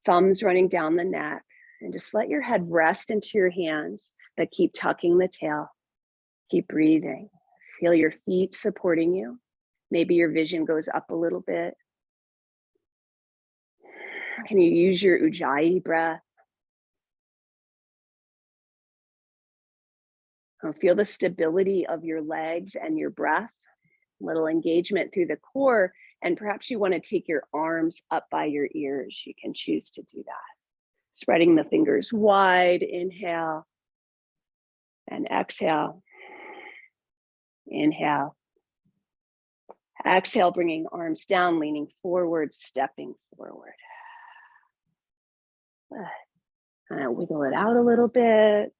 thumbs running down the neck, and just let your head rest into your hands, but keep tucking the tail. Keep breathing. Feel your feet supporting you. Maybe your vision goes up a little bit. Can you use your Ujjayi breath? Feel the stability of your legs and your breath. Little engagement through the core. And perhaps you want to take your arms up by your ears. You can choose to do that. Spreading the fingers wide, inhale, and exhale. Inhale. Exhale, bringing arms down, leaning forward, stepping forward. Kind of wiggle it out a little bit.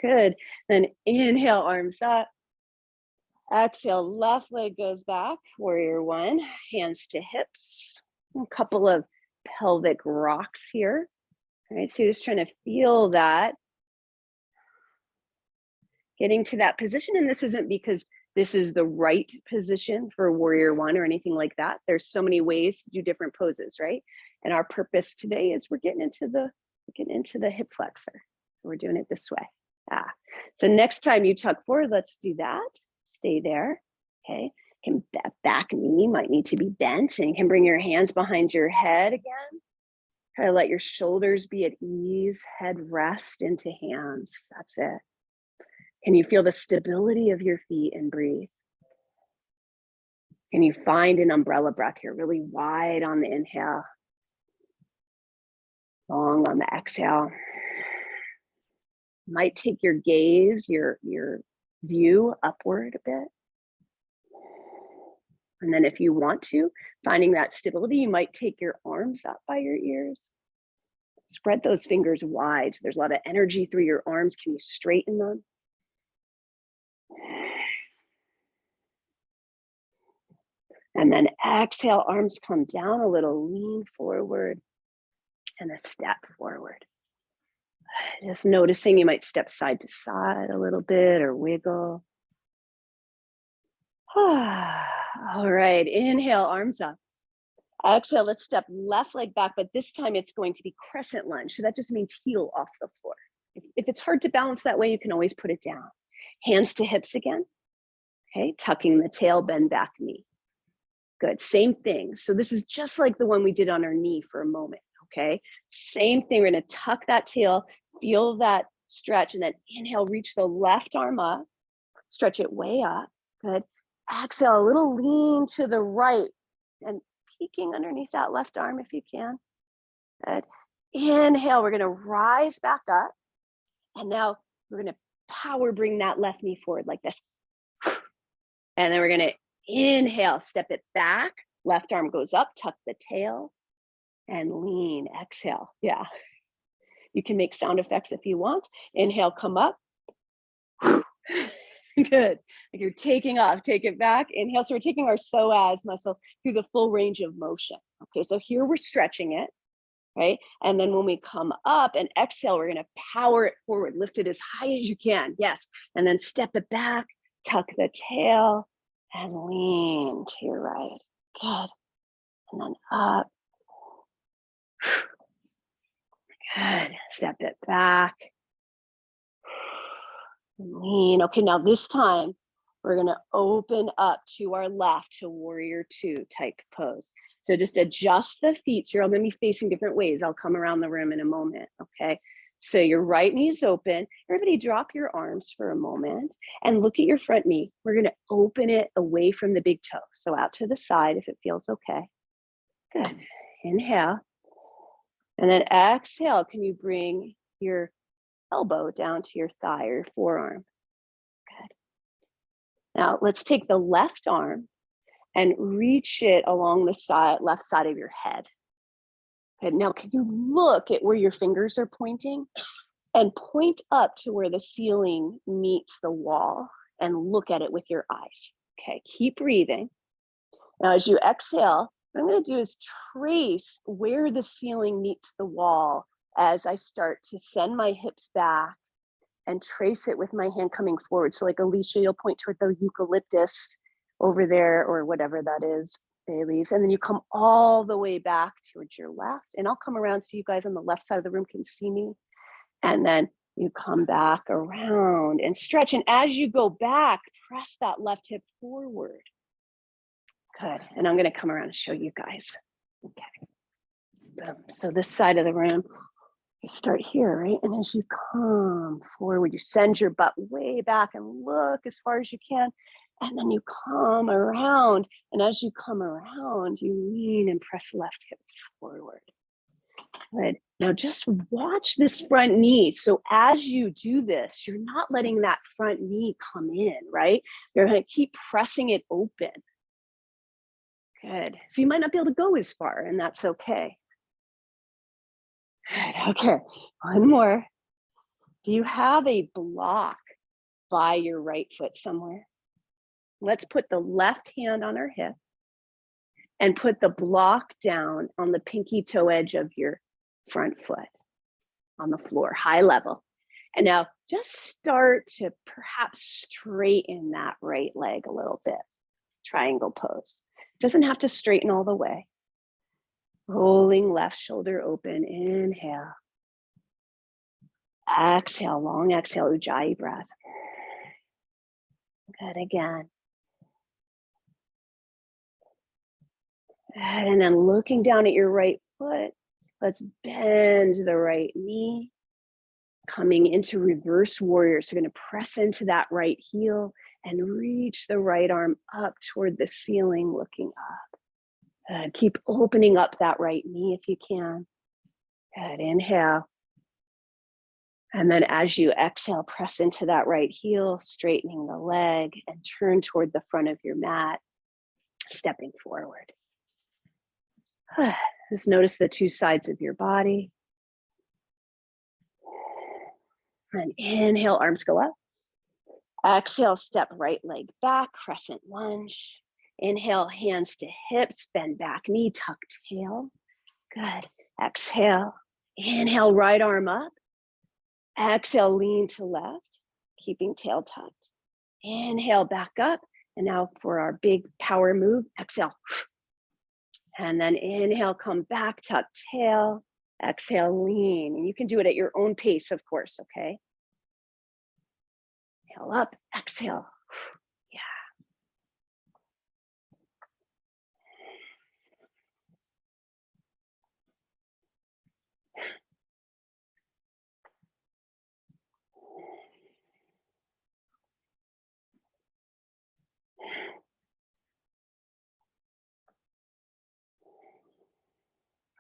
Good. Then inhale, arms up. Exhale, left leg goes back, warrior one, hands to hips. A couple of pelvic rocks here. All right, so you're just trying to feel that. Getting to that position, and this isn't because this is the right position for warrior one or anything like that. There's so many ways to do different poses, right? And our purpose today is we're getting into the hip flexor. We're doing it this way. So next time you tuck forward, let's do that. Stay there. Okay. That back knee might need to be bent, and you can bring your hands behind your head again. Try to let your shoulders be at ease, head rest into hands. That's it. Can you feel the stability of your feet and breathe? Can you find an umbrella breath here? Really wide on the inhale, long on the exhale. Might take your gaze, your view upward a bit. And then if you want to, finding that stability, you might take your arms up by your ears. Spread those fingers wide. So there's a lot of energy through your arms. Can you straighten them? And then exhale, arms come down a little, lean forward and a step forward. Just noticing you might step side to side a little bit or wiggle. All right, inhale, arms up. Exhale, let's step left leg back, but this time it's going to be crescent lunge. So that just means heel off the floor. If it's hard to balance that way, you can always put it down. Hands to hips again. Okay, tucking the tail, bend back knee. Good, same thing. So this is just like the one we did on our knee for a moment, okay? Same thing, we're gonna tuck that tail, feel that stretch, and then inhale, reach the left arm up, stretch it way up, good. Exhale, a little lean to the right, and peeking underneath that left arm if you can, good. Inhale, we're gonna rise back up, and now we're gonna power bring that left knee forward like this. And then we're gonna inhale, step it back, left arm goes up, tuck the tail, and lean, exhale. Yeah. You can make sound effects if you want. Inhale, come up. Good. Like you're taking off, take it back. Inhale. So we're taking our psoas muscle through the full range of motion. Okay, so here we're stretching it, right? And then when we come up and exhale, we're gonna power it forward, lift it as high as you can. Yes. And then step it back, tuck the tail, and lean to your right. Good. And then up. Good. Step it back. Lean. Okay, now this time we're going to open up to our left to warrior two type pose. So just adjust the feet. So you're all going to be facing different ways. I'll come around the room in a moment. Okay. So your right knee's open. Everybody drop your arms for a moment and look at your front knee. We're going to open it away from the big toe. So out to the side if it feels okay. Good. Inhale. And then exhale. Can you bring your elbow down to your thigh or your forearm? Good. Now let's take the left arm and reach it along the side, left side of your head. Good. Now can you look at where your fingers are pointing and point up to where the ceiling meets the wall and look at it with your eyes. Okay, keep breathing. Now as you exhale, what I'm going to do is trace where the ceiling meets the wall as I start to send my hips back and trace it with my hand coming forward. So like Alicia, you'll point toward the eucalyptus over there or whatever that is, bay leaves. And then you come all the way back towards your left. And I'll come around so you guys on the left side of the room can see me. And then you come back around and stretch. And as you go back, press that left hip forward. Good. And I'm going to come around and show you guys. Okay. Boom. So this side of the room, you start here, right? And as you come forward, you send your butt way back and look as far as you can. And then you come around. And as you come around, you lean and press left hip forward. Good. Now just watch this front knee. So as you do this, you're not letting that front knee come in, right? You're going to keep pressing it open. Good. So you might not be able to go as far, and that's okay. Good. Okay. One more. Do you have a block by your right foot somewhere? Let's put the left hand on our hip and put the block down on the pinky toe edge of your front foot on the floor, high level. And now just start to perhaps straighten that right leg a little bit. Triangle pose. Doesn't have to straighten all the way. Rolling left shoulder open. Inhale. Exhale, long exhale, Ujjayi breath. Good, again. Good, and then looking down at your right foot, let's bend the right knee. Coming into reverse warrior. So you're going to press into that right heel and reach the right arm up toward the ceiling, looking up. Good. Keep opening up that right knee if you can. Good. Inhale. And then as you exhale, press into that right heel, straightening the leg and turn toward the front of your mat, stepping forward. Just notice the two sides of your body. And inhale, arms go up. Exhale, step right leg back, crescent lunge. Inhale, hands to hips, bend back knee, tuck tail. Good. Exhale. Inhale, right arm up. Exhale, lean to left, keeping tail tucked. Inhale, back up. And now for our big power move, exhale. And then inhale, come back, tuck tail. Exhale, lean. And you can do it at your own pace, of course, okay? Inhale up, exhale. Yeah.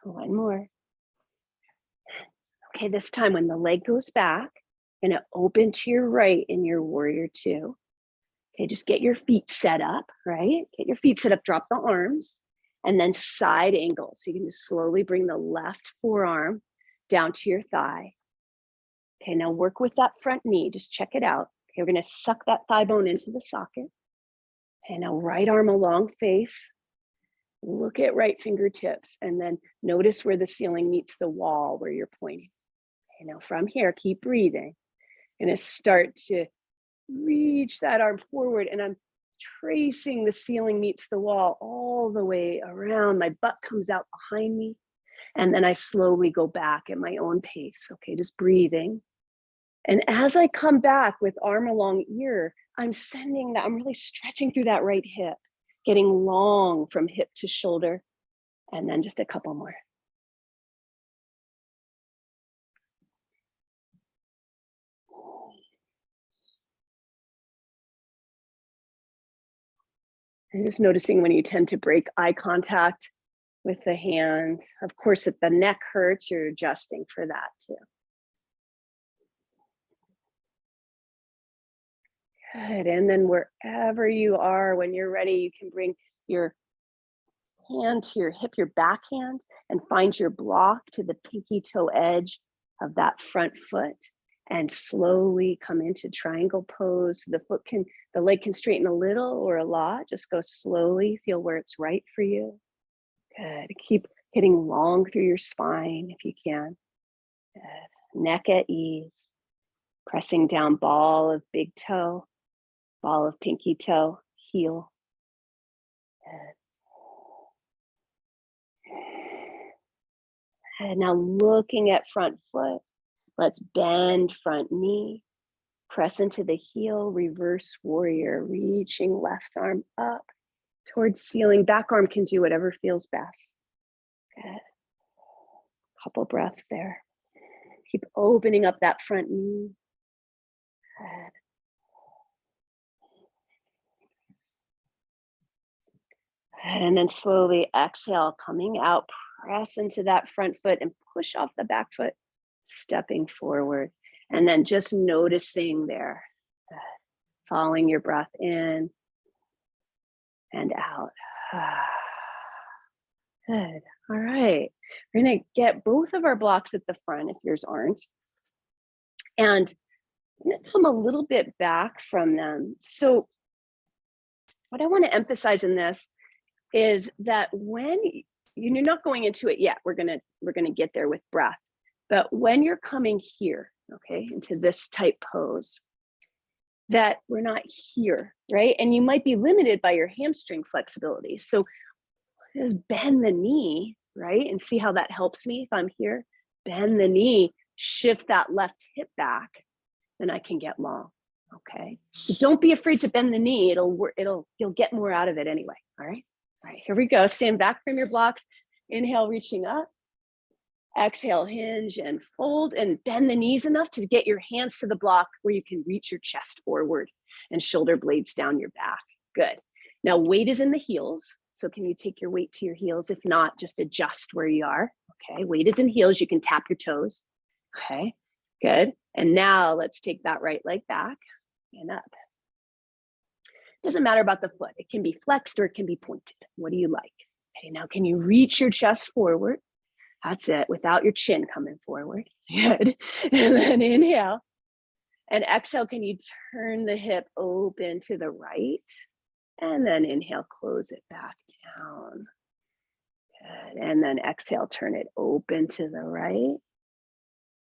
One more. Okay, this time when the leg goes back, you're gonna open to your right in your warrior two. Okay, just get your feet set up, right? Get your feet set up, drop the arms, and then side angle. So you can just slowly bring the left forearm down to your thigh. Okay, now work with that front knee, just check it out. Okay, we're gonna suck that thigh bone into the socket. And now right arm along face. Look at right fingertips and then notice where the ceiling meets the wall where you're pointing. Okay, now from here, keep breathing. I'm gonna start to reach that arm forward and I'm tracing the ceiling meets the wall all the way around. My butt comes out behind me. And then I slowly go back at my own pace. Okay, just breathing. And as I come back with arm along ear, I'm sending that, I'm really stretching through that right hip, getting long from hip to shoulder. And then just a couple more. And just noticing when you tend to break eye contact with the hands. Of course, if the neck hurts, you're adjusting for that too. Good, and then wherever you are, when you're ready, you can bring your hand to your hip, your backhand, and find your block to the pinky toe edge of that front foot and slowly come into triangle pose. The leg can straighten a little or a lot. Just go slowly, feel where it's right for you. Good, keep getting long through your spine if you can. Good, neck at ease. Pressing down, ball of big toe, ball of pinky toe, heel. Good. And now looking at front foot, let's bend front knee, press into the heel, reverse warrior, reaching left arm up towards ceiling. Back arm can do whatever feels best. Good. Couple breaths there. Keep opening up that front knee. Good. And then slowly exhale, coming out, press into that front foot and push off the back foot, stepping forward. And then just noticing there, following your breath in and out. Good. All right. We're going to get both of our blocks at the front if yours aren't. And I'm going to come a little bit back from them. So what I want to emphasize in this is that when you're not going into it yet, we're gonna get there with breath. But when you're coming here, okay, into this type pose, that we're not here, right? And you might be limited by your hamstring flexibility. So just bend the knee, right? And see how that helps me if I'm here. Bend the knee, shift that left hip back, then I can get long. Okay. So don't be afraid to bend the knee. You'll get more out of it anyway. All right. All right, here we go. Stand back from your blocks. Inhale, reaching up. Exhale, hinge and fold and bend the knees enough to get your hands to the block where you can reach your chest forward and shoulder blades down your back. Good. Now weight is in the heels. So can you take your weight to your heels? If not, just adjust where you are. Okay, weight is in heels. You can tap your toes. Okay, good. And now let's take that right leg back and up. Doesn't matter about the foot. It can be flexed or it can be pointed. What do you like? Okay, now can you reach your chest forward? That's it, without your chin coming forward. Good. And then inhale. And exhale, can you turn the hip open to the right? And then inhale, close it back down. Good. And then exhale, turn it open to the right.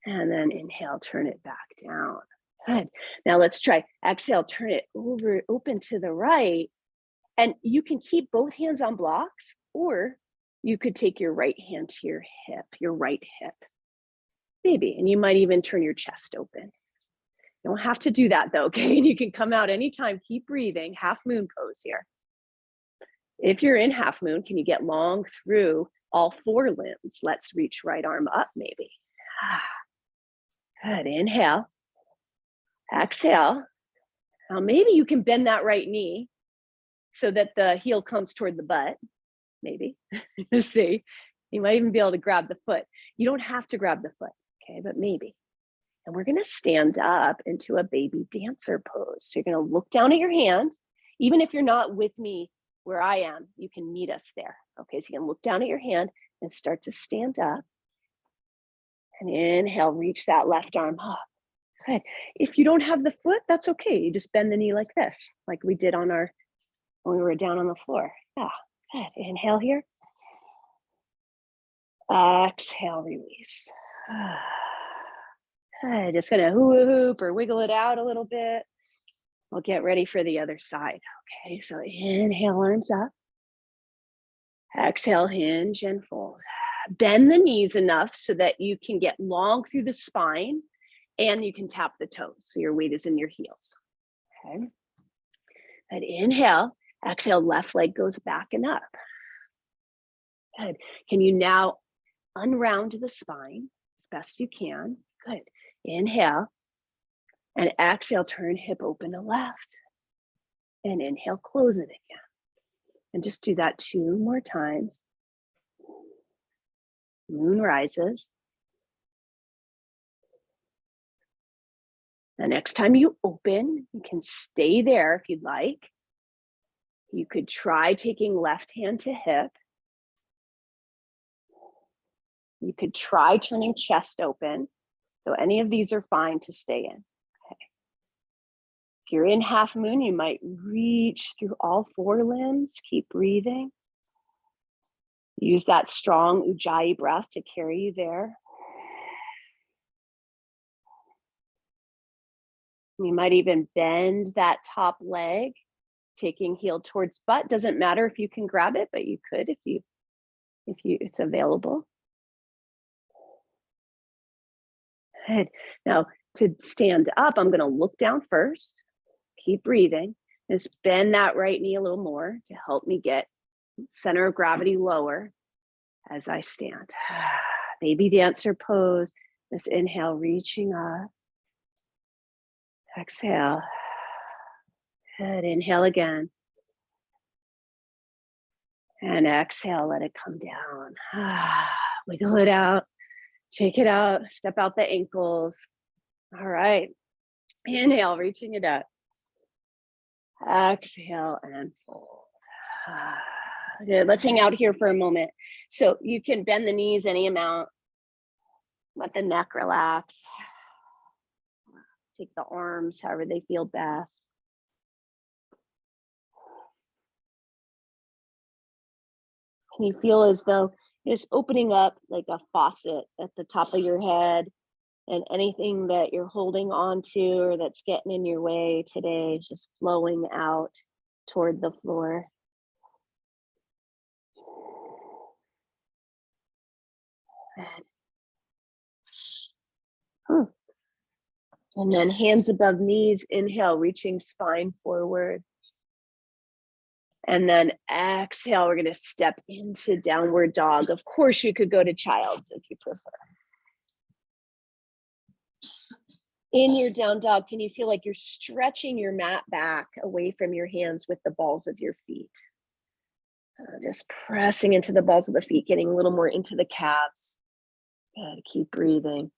And then inhale, turn it back down. Good. Now let's try. Exhale, turn it over, open to the right. And you can keep both hands on blocks, or you could take your right hand to your hip, your right hip. Maybe, and you might even turn your chest open. You don't have to do that though, okay? You can come out anytime, keep breathing, half moon pose here. If you're in half moon, can you get long through all four limbs? Let's reach right arm up maybe. Good, inhale. Exhale. Now maybe you can bend that right knee so that the heel comes toward the butt, maybe. See, you might even be able to grab the foot. You don't have to grab the foot, okay, but maybe. And we're gonna stand up into a baby dancer pose. So you're gonna look down at your hand. Even if you're not with me where I am, you can meet us there. Okay, so you can look down at your hand and start to stand up. And inhale, reach that left arm up. Good. If you don't have the foot, that's okay. You just bend the knee like this, like we did on our, when we were down on the floor. Yeah, good. Inhale here. Exhale, release. Good. Just gonna hula hoop or wiggle it out a little bit. We'll get ready for the other side. Okay, so inhale, arms up. Exhale, hinge and fold. Bend the knees enough so that you can get long through the spine and you can tap the toes. So your weight is in your heels. Okay. And inhale, exhale, left leg goes back and up. Good. Can you now unround the spine as best you can? Good. Inhale and exhale, turn hip open to left. And inhale, close it again. And just do that 2 more times. Moon rises. The next time you open, you can stay there if you'd like. You could try taking left hand to hip. You could try turning chest open. So any of these are fine to stay in. Okay. If you're in half moon, you might reach through all 4 limbs. Keep breathing. Use that strong Ujjayi breath to carry you there. You might even bend that top leg, taking heel towards butt. Doesn't matter if you can grab it, but you could if it's available. Good. Now to stand up, I'm gonna look down first. Keep breathing. Just bend that right knee a little more to help me get center of gravity lower as I stand. Baby dancer pose. Just inhale, reaching up. Exhale. Good. Inhale again. And exhale, let it come down. Wiggle it out. Shake it out. Step out the ankles. All right. Inhale, reaching it up. Exhale and fold. Good. Let's hang out here for a moment. So you can bend the knees any amount. Let the neck relax. Take the arms however they feel best. Can you feel as though you're just opening up like a faucet at the top of your head, and anything that you're holding on to or that's getting in your way today is just flowing out toward the floor. And then hands above knees, inhale, reaching spine forward. And then exhale, we're gonna step into downward dog. Of course, you could go to child's if you prefer. In your down dog, can you feel like you're stretching your mat back away from your hands with the balls of your feet? Just pressing into the balls of the feet, getting a little more into the calves. Good, keep breathing.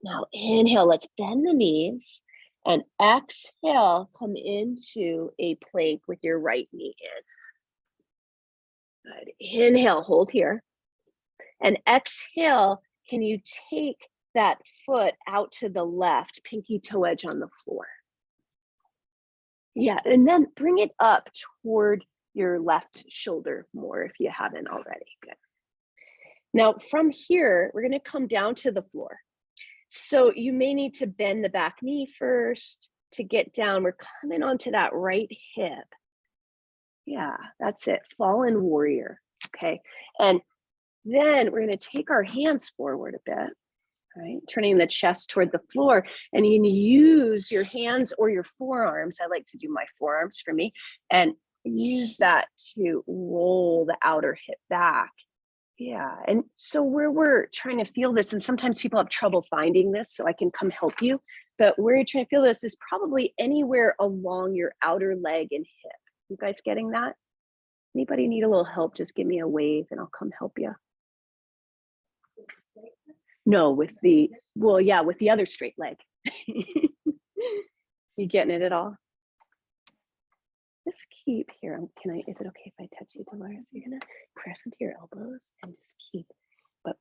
Now inhale, let's bend the knees, and exhale, come into a plank with your right knee in. Good, inhale, hold here. And exhale, can you take that foot out to the left, pinky toe edge on the floor? Yeah, and then bring it up toward your left shoulder more if you haven't already. Good. Now from here, we're gonna come down to the floor. So you may need to bend the back knee first to get down. We're coming onto that right hip. Yeah, that's it, fallen warrior, okay? And then we're gonna take our hands forward a bit, right? Turning the chest toward the floor, and you can use your hands or your forearms. I like to do my forearms for me, and use that to roll the outer hip back. Yeah, and so where we're trying to feel this, and sometimes people have trouble finding this, so I can come help you, but where you're trying to feel this is probably anywhere along your outer leg and hip. You guys getting that? Anybody need a little help? Just give me a wave and I'll come help you. No, with the, well, yeah, with the other straight leg. You getting it at all? Just keep here. Can I, is it okay if I touch you, Dolores? You're gonna press into your elbows and just keep, but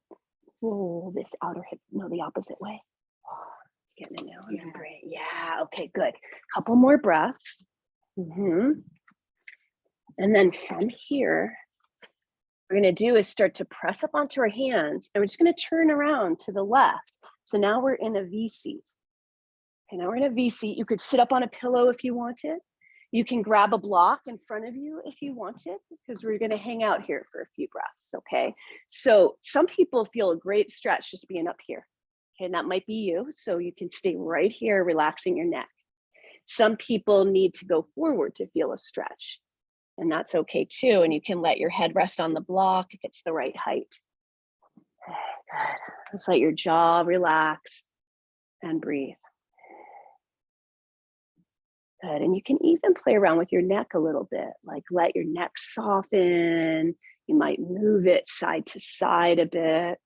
roll this outer hip. No, No, the opposite way. Getting it now. Yeah. Great. Yeah. Okay, good. Couple more breaths. And then from here, what we're going to do is start to press up onto our hands, and we're just going to turn around to the left. So now we're in a V seat. Okay, now we're in a V seat. You could sit up on a pillow if you wanted. You can grab a block in front of you if you wanted, because we're going to hang out here for a few breaths. Okay. So some people feel a great stretch just being up here. Okay, and that might be you. So you can stay right here, relaxing your neck. Some people need to go forward to feel a stretch, and that's okay too. And you can let your head rest on the block if it's the right height. Okay, good. Just let your jaw relax and breathe. Good. And you can even play around with your neck a little bit, like let your neck soften. You might move it side to side a bit.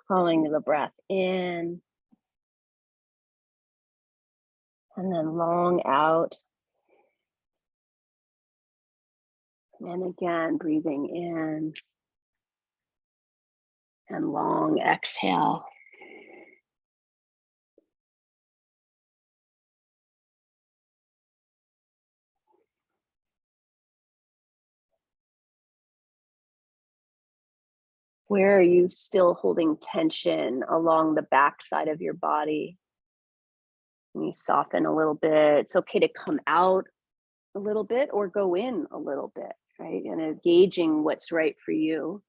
Following the breath in. And then long out. And again, breathing in. And long exhale. Where are you still holding tension along the back side of your body? And you soften a little bit. It's okay to come out a little bit or go in a little bit, right? And engaging what's right for you.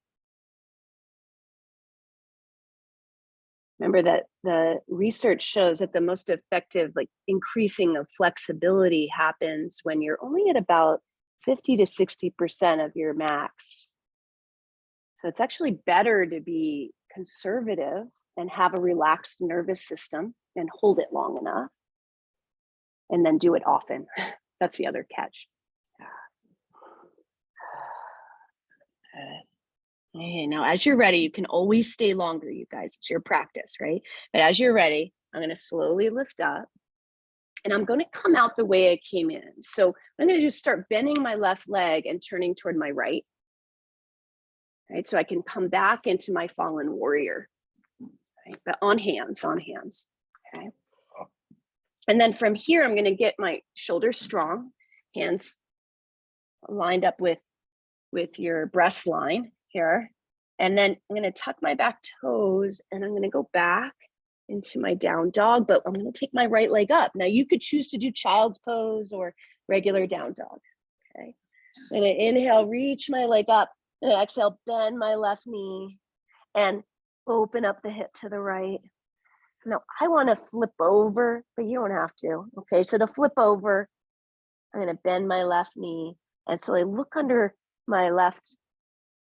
Remember that the research shows that the most effective, like increasing of flexibility happens when you're only at about 50 to 60% of your max. So it's actually better to be conservative and have a relaxed nervous system and hold it long enough and then do it often. That's the other catch. Okay, now as you're ready, you can always stay longer, you guys. It's your practice, right? But as you're ready, I'm going to slowly lift up and I'm going to come out the way I came in. So I'm going to just start bending my left leg and turning toward my right. Right, so I can come back into my fallen warrior, right? But on hands, okay? And then from here, I'm going to get my shoulders strong, hands lined up with your breast line here. And then I'm going to tuck my back toes and I'm going to go back into my down dog, but I'm going to take my right leg up. Now you could choose to do child's pose or regular down dog, okay? I'm going to inhale, reach my leg up. And exhale, bend my left knee and open up the hip to the right. Now I want to flip over, but you don't have to. Okay, so to flip over, I'm going to bend my left knee. And so I look under my left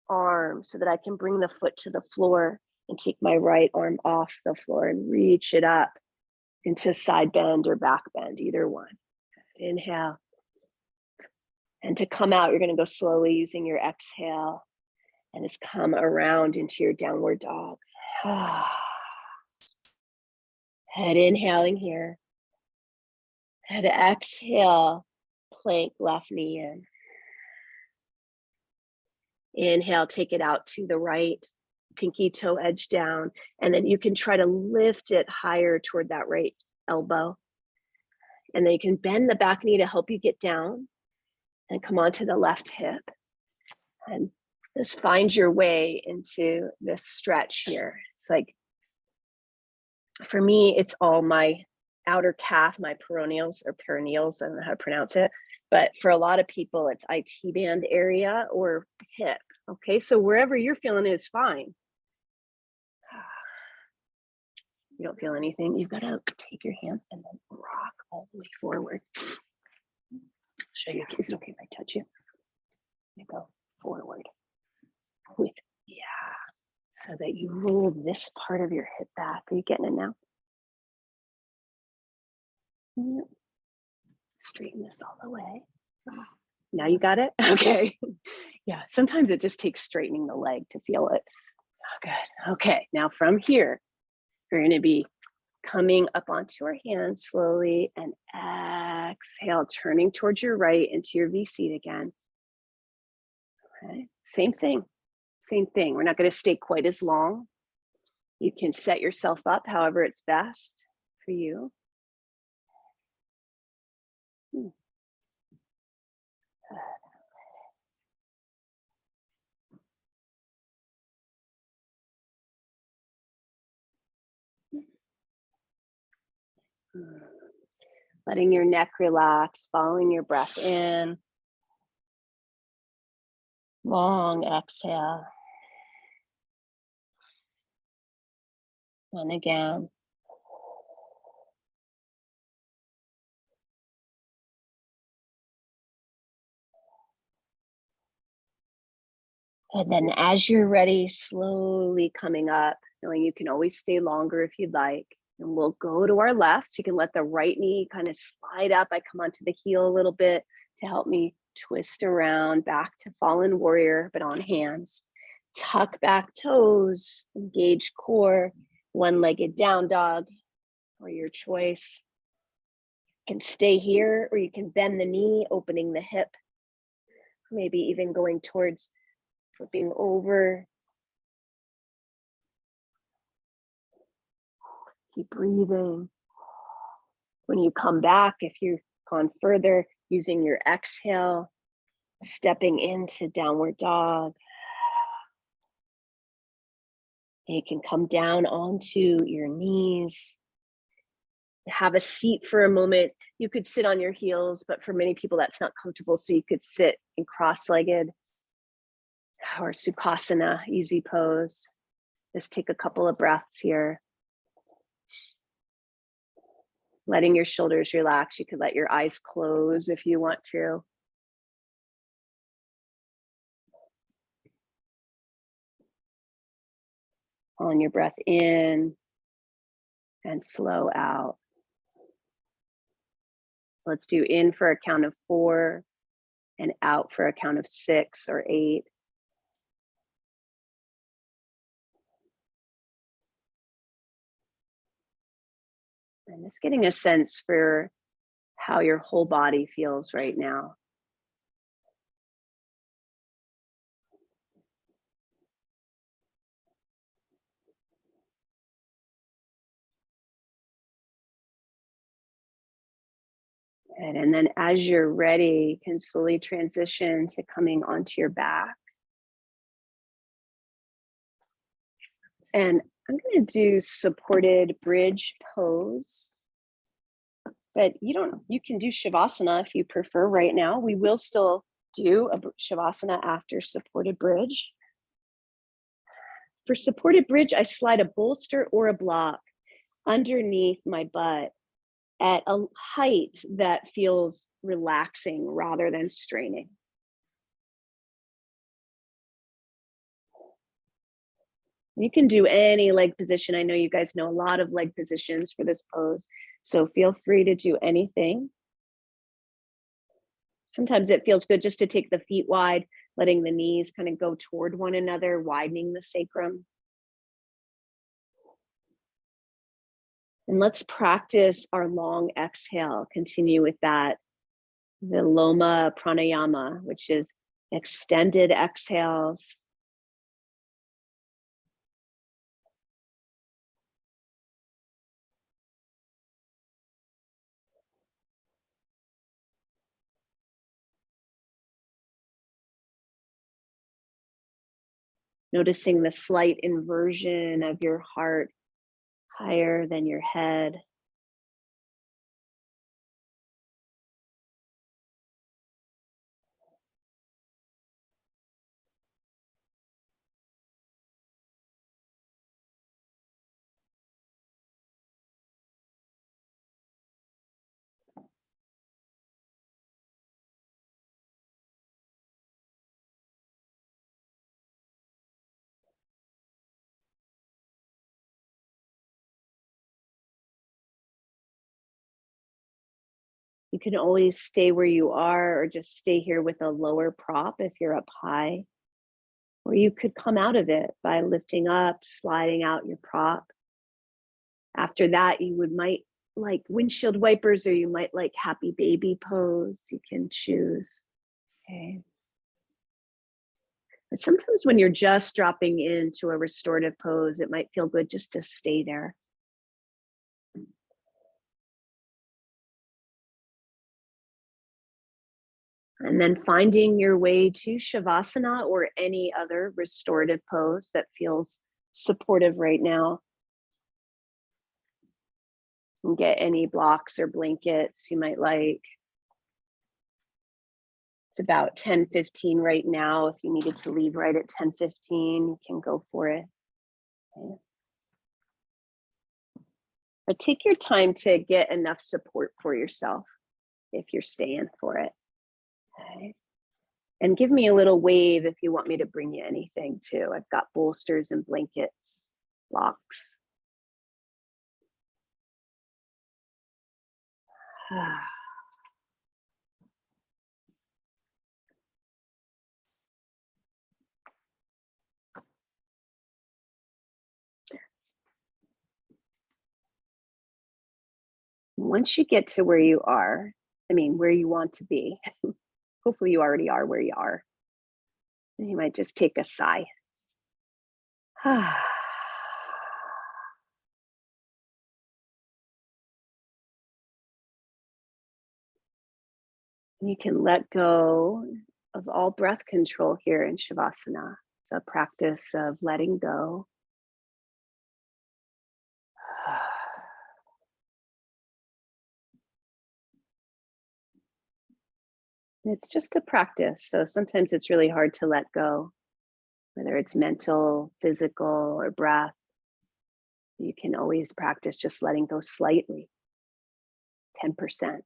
arm so that I can bring the foot to the floor and take my right arm off the floor and reach it up into side bend or back bend, either one. Inhale. And to come out, you're going to go slowly using your exhale. And just come around into your downward dog. Head inhaling here. Head exhale, plank left knee in. Inhale, take it out to the right, pinky toe edge down. And then you can try to lift it higher toward that right elbow. And then you can bend the back knee to help you get down and come onto the left hip. And just find your way into this stretch here. It's like, for me, it's all my outer calf, my peroneals or perineals, I don't know how to pronounce it. But for a lot of people, it's IT band area or hip. Okay, so wherever you're feeling it is fine. You don't feel anything, you've got to take your hands and then rock all the way forward. I'll show you, is it okay if I touch you? You go forward. With, so that you roll this part of your hip back. Are you getting it now? Yep. Straighten this all the way. Now you got it? Okay. Yeah, sometimes it just takes straightening the leg to feel it. Oh, good. Okay, now from here, we're going to be coming up onto our hands slowly and exhale, turning towards your right into your V seat again. Okay, same thing. Same thing. We're not going to stay quite as long. You can set yourself up however it's best for you. Letting your neck relax, following your breath in. Long exhale. And again. And then as you're ready, slowly coming up, knowing you can always stay longer if you'd like. And we'll go to our left. You can let the right knee kind of slide up. I come onto the heel a little bit to help me twist around back to fallen warrior, but on hands. Tuck back toes, engage core, one-legged down dog, or your choice. You can stay here, or you can bend the knee, opening the hip, maybe even going towards flipping over. Keep breathing. When you come back, if you've gone further, using your exhale, stepping into downward dog. You can come down onto your knees. Have a seat for a moment. You could sit on your heels, but for many people that's not comfortable, so you could sit in cross-legged or Sukhasana, easy pose. Just take a couple of breaths here. Letting your shoulders relax. You could let your eyes close if you want to. Pulling your breath in and slow out. Let's do in for a count of 4 and out for a count of 6 or 8. And just getting a sense for how your whole body feels right now. And then as you're ready, you can slowly transition to coming onto your back. And I'm going to do supported bridge pose. But you can do Shavasana if you prefer right now. We will still do a Shavasana after supported bridge. For supported bridge, I slide a bolster or a block underneath my butt at a height that feels relaxing rather than straining. You can do any leg position. I know you guys know a lot of leg positions for this pose, so feel free to do anything. Sometimes it feels good just to take the feet wide, letting the knees kind of go toward one another, widening the sacrum. And let's practice our long exhale. Continue with that, the Loma Pranayama, which is extended exhales. Noticing the slight inversion of your heart higher than your head. You can always stay where you are or just stay here with a lower prop if you're up high. Or you could come out of it by lifting up, sliding out your prop. After that, you might like windshield wipers, or you might like happy baby pose. You can choose. Okay. But sometimes when you're just dropping into a restorative pose, it might feel good just to stay there. And then finding your way to Shavasana or any other restorative pose that feels supportive right now. And get any blocks or blankets you might like. It's about 10:15 right now. If you needed to leave right at 10:15, you can go for it. Okay. But take your time to get enough support for yourself if you're staying for it. Okay. And give me a little wave if you want me to bring you anything too. I've got bolsters and blankets, blocks. Once you get to where you are, where you want to be, hopefully you already are where you are. And you might just take a sigh. You can let go of all breath control here in Shavasana. It's a practice of letting go. It's just a practice. So sometimes it's really hard to let go, whether it's mental, physical, or breath. You can always practice just letting go slightly, 10%.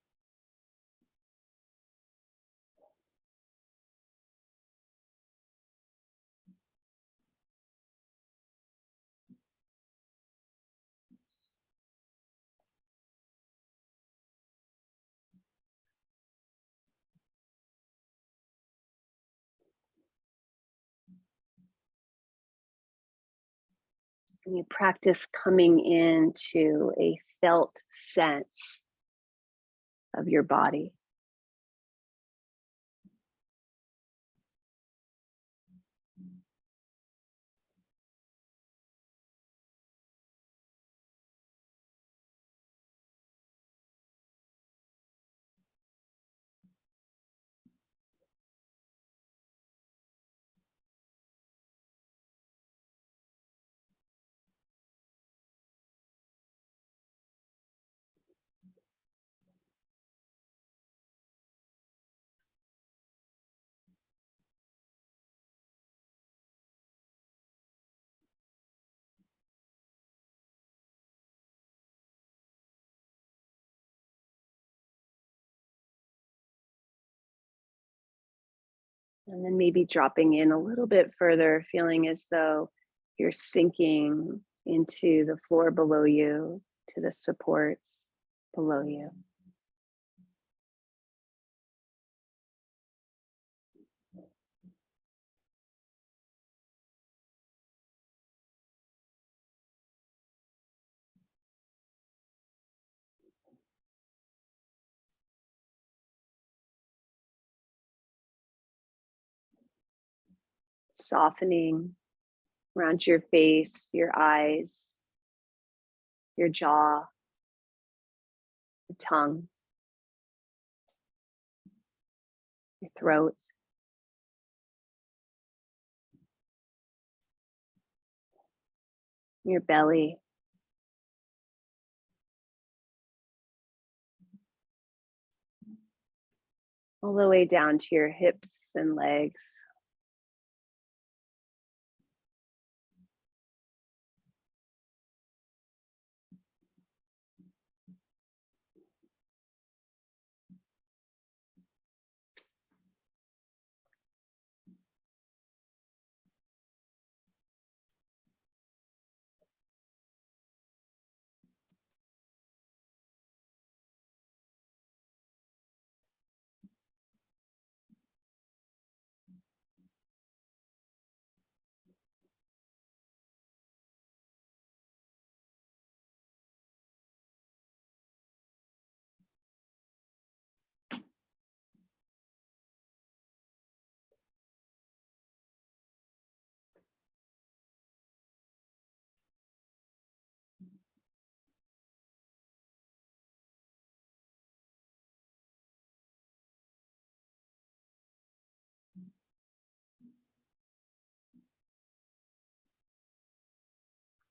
And you practice coming into a felt sense of your body. And then maybe dropping in a little bit further, feeling as though you're sinking into the floor below you, to the supports below you. Softening around your face, your eyes, your jaw, your tongue, your throat. Your belly. All the way down to your hips and legs.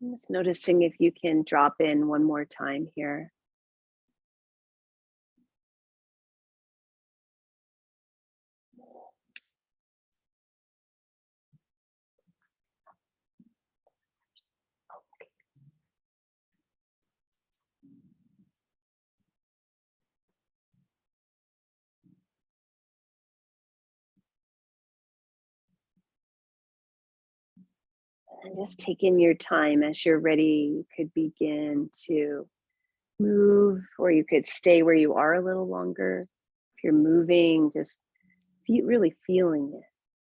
Just noticing if you can drop in one more time here. And just taking your time as you're ready, you could begin to move, or you could stay where you are a little longer. If you're moving, just really feeling it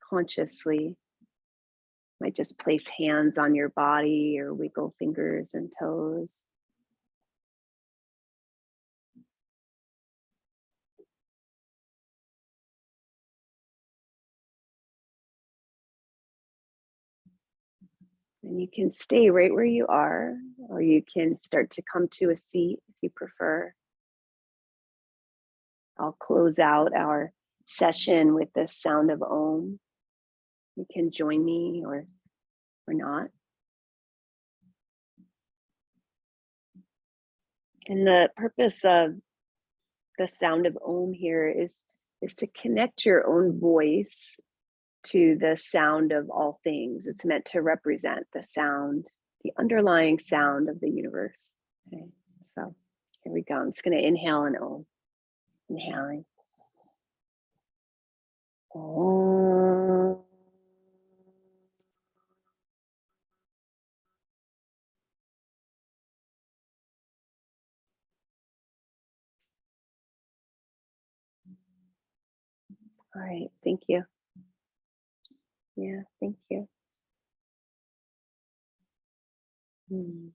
consciously. Might just place hands on your body or wiggle fingers and toes. And you can stay right where you are, or you can start to come to a seat if you prefer. I'll close out our session with the sound of Om. You can join me or not. And the purpose of the sound of Om here is to connect your own voice to the sound of all things. It's meant to represent the sound, the underlying sound of the universe. Okay, so here we go. I'm just going to inhale an Om. Inhaling. Om. All right, thank you. Yeah, thank you. Hmm.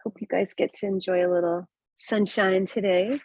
Hope you guys get to enjoy a little sunshine today.